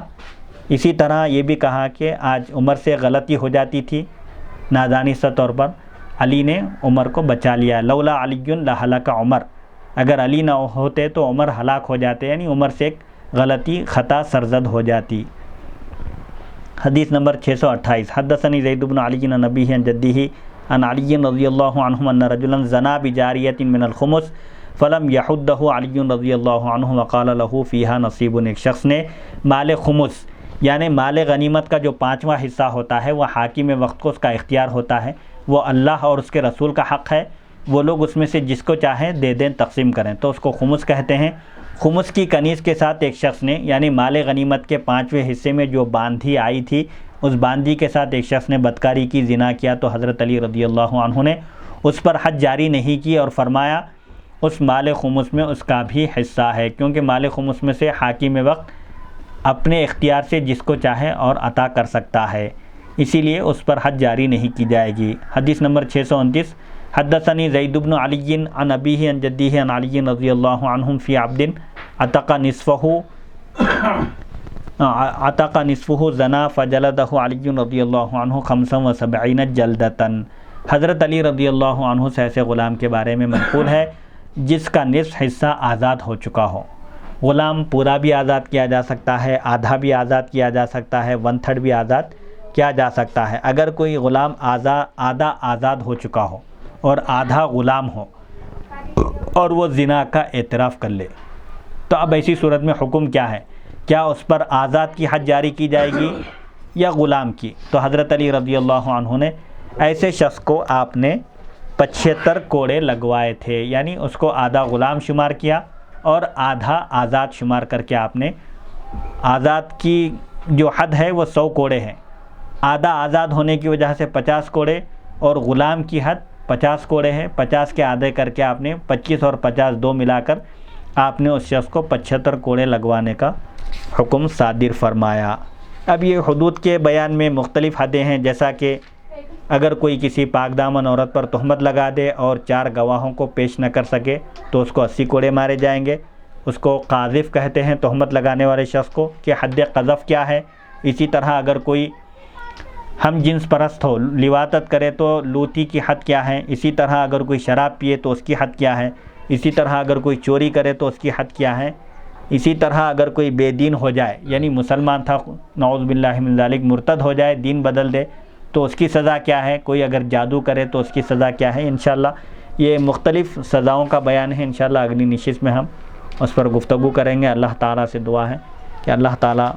اسی طرح یہ بھی کہا کہ آج عمر سے غلطی ہو جاتی تھی نادانستہ طور پر، علی نے عمر کو بچا لیا۔ لولا علی لہلک عمر، اگر علی نہ ہوتے تو عمر ہلاک ہو جاتے، یعنی عمر سے ایک غلطی، خطا سرزد ہو جاتی۔ حدیث نمبر 628 حدثنی زید بن علی عن نبیہ عن جدہ عن علی رضی اللہ عنہ ان رجلا زنا بجاریۃ من الخمس فلم یحدہ علی رضی اللہ عنہ وقال له فیہا نصیب، ایک شخص نے مال خمس یعنی مال غنیمت کا جو 5واں حصہ ہوتا ہے وہ حاکم وقت کو اس کا اختیار ہوتا ہے، وہ اللہ اور اس کے رسول کا حق ہے، وہ لوگ اس میں سے جس کو چاہیں دے دیں، تقسیم کریں، تو اس کو خمس کہتے ہیں۔ خمس کی کنیز کے ساتھ ایک شخص نے یعنی مال غنیمت کے 5ویں حصے میں جو باندھی آئی تھی اس باندھی کے ساتھ ایک شخص نے بدکاری کی، زنا کیا، تو حضرت علی رضی اللہ عنہ نے اس پر حد جاری نہیں کی اور فرمایا اس مال خمس میں اس کا بھی حصہ ہے، کیونکہ مال خمس میں سے حاکم وقت اپنے اختیار سے جس کو چاہے اور عطا کر سکتا ہے، اسی لیے اس پر حد جاری نہیں کی جائے گی۔ حدیث نمبر 629، حدثنی زید بن علی عن ابیہ عن جدیہ عن علی رضی اللہ عنہم فی عبد عتق نصفہ زنا فجلدہ علی رضی اللہ عنہ 75 جلدۃ۔ حضرت علی رضی اللہ عنہ سے ایسے غلام کے بارے میں منقول ہے جس کا نصف حصہ آزاد ہو چکا ہو۔ غلام پورا بھی آزاد کیا جا سکتا ہے، آدھا بھی آزاد کیا جا سکتا ہے، 1/3 بھی آزاد کیا جا سکتا ہے۔ اگر کوئی غلام آدھا آزاد ہو چکا ہو اور آدھا غلام ہو اور وہ زنا کا اعتراف کر لے تو اب ایسی صورت میں حکم کیا ہے؟ کیا اس پر آزاد کی حد جاری کی جائے گی یا غلام کی؟ تو حضرت علی رضی اللہ عنہ نے ایسے شخص کو آپ نے 75 کوڑے لگوائے تھے، یعنی اس کو آدھا غلام شمار کیا اور آدھا آزاد شمار کر کے آپ نے آزاد کی جو حد ہے وہ 100 کوڑے ہیں، آدھا آزاد ہونے کی وجہ سے 50 کوڑے اور غلام کی حد 50 کوڑے ہیں، 50 کے آدھے کر کے آپ نے 25 اور 50 دو ملا کر آپ نے اس شخص کو 75 کوڑے لگوانے کا حکم صادر فرمایا۔ اب یہ حدود کے بیان میں مختلف حدیں ہیں، جیسا کہ اگر کوئی کسی پاک دامن عورت پر تہمت لگا دے اور 4 گواہوں کو پیش نہ کر سکے تو اس کو 80 کوڑے مارے جائیں گے، اس کو قاذف کہتے ہیں تہمت لگانے والے شخص کو، کہ حد قذف کیا ہے۔ اسی طرح اگر کوئی ہم جنس پرست ہو، لواطت کرے تو لوتی کی حد کیا ہے، اسی طرح اگر کوئی شراب پیے تو اس کی حد کیا ہے، اسی طرح اگر کوئی چوری کرے تو اس کی حد کیا ہے، اسی طرح اگر کوئی بے دین ہو جائے یعنی مسلمان تھا نعوذ باللہ من ذالک مرتد ہو جائے، دین بدل دے تو اس کی سزا کیا ہے، کوئی اگر جادو کرے تو اس کی سزا کیا ہے۔ انشاءاللہ یہ مختلف سزاؤں کا بیان ہے، انشاءاللہ اگلی نشست میں ہم اس پر گفتگو کریں گے۔ اللہ تعالیٰ سے دعا ہے کہ اللہ تعالیٰ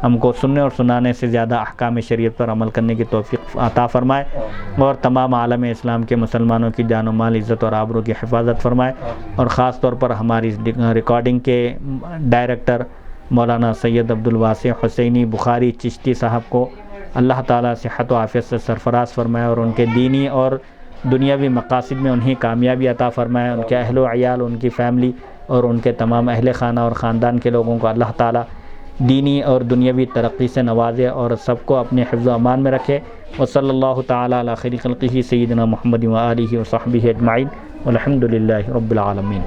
ہم کو سننے اور سنانے سے زیادہ احکام شریعت پر عمل کرنے کی توفیق عطا فرمائے اور تمام عالم اسلام کے مسلمانوں کی جان و مال، عزت اور آبرو کی حفاظت فرمائے، اور خاص طور پر ہماری ریکارڈنگ کے ڈائریکٹر مولانا سید عبدالواسع حسینی بخاری چشتی صاحب کو اللہ تعالیٰ صحت و عافیت سے سرفراز فرمائے اور ان کے دینی اور دنیاوی مقاصد میں انہیں کامیابی عطا فرمائے، ان کے اہل و عیال، ان کی فیملی اور ان کے تمام اہل خانہ اور خاندان کے لوگوں کو اللہ تعالیٰ دینی اور دنیاوی ترقی سے نوازے اور سب کو اپنے حفظ و امان میں رکھے۔ وصلی اللہ تعالیٰ علی خیر خلقہ سیدنا محمد و آلہ و صحبہ اجمعین والحمد للہ رب العالمین۔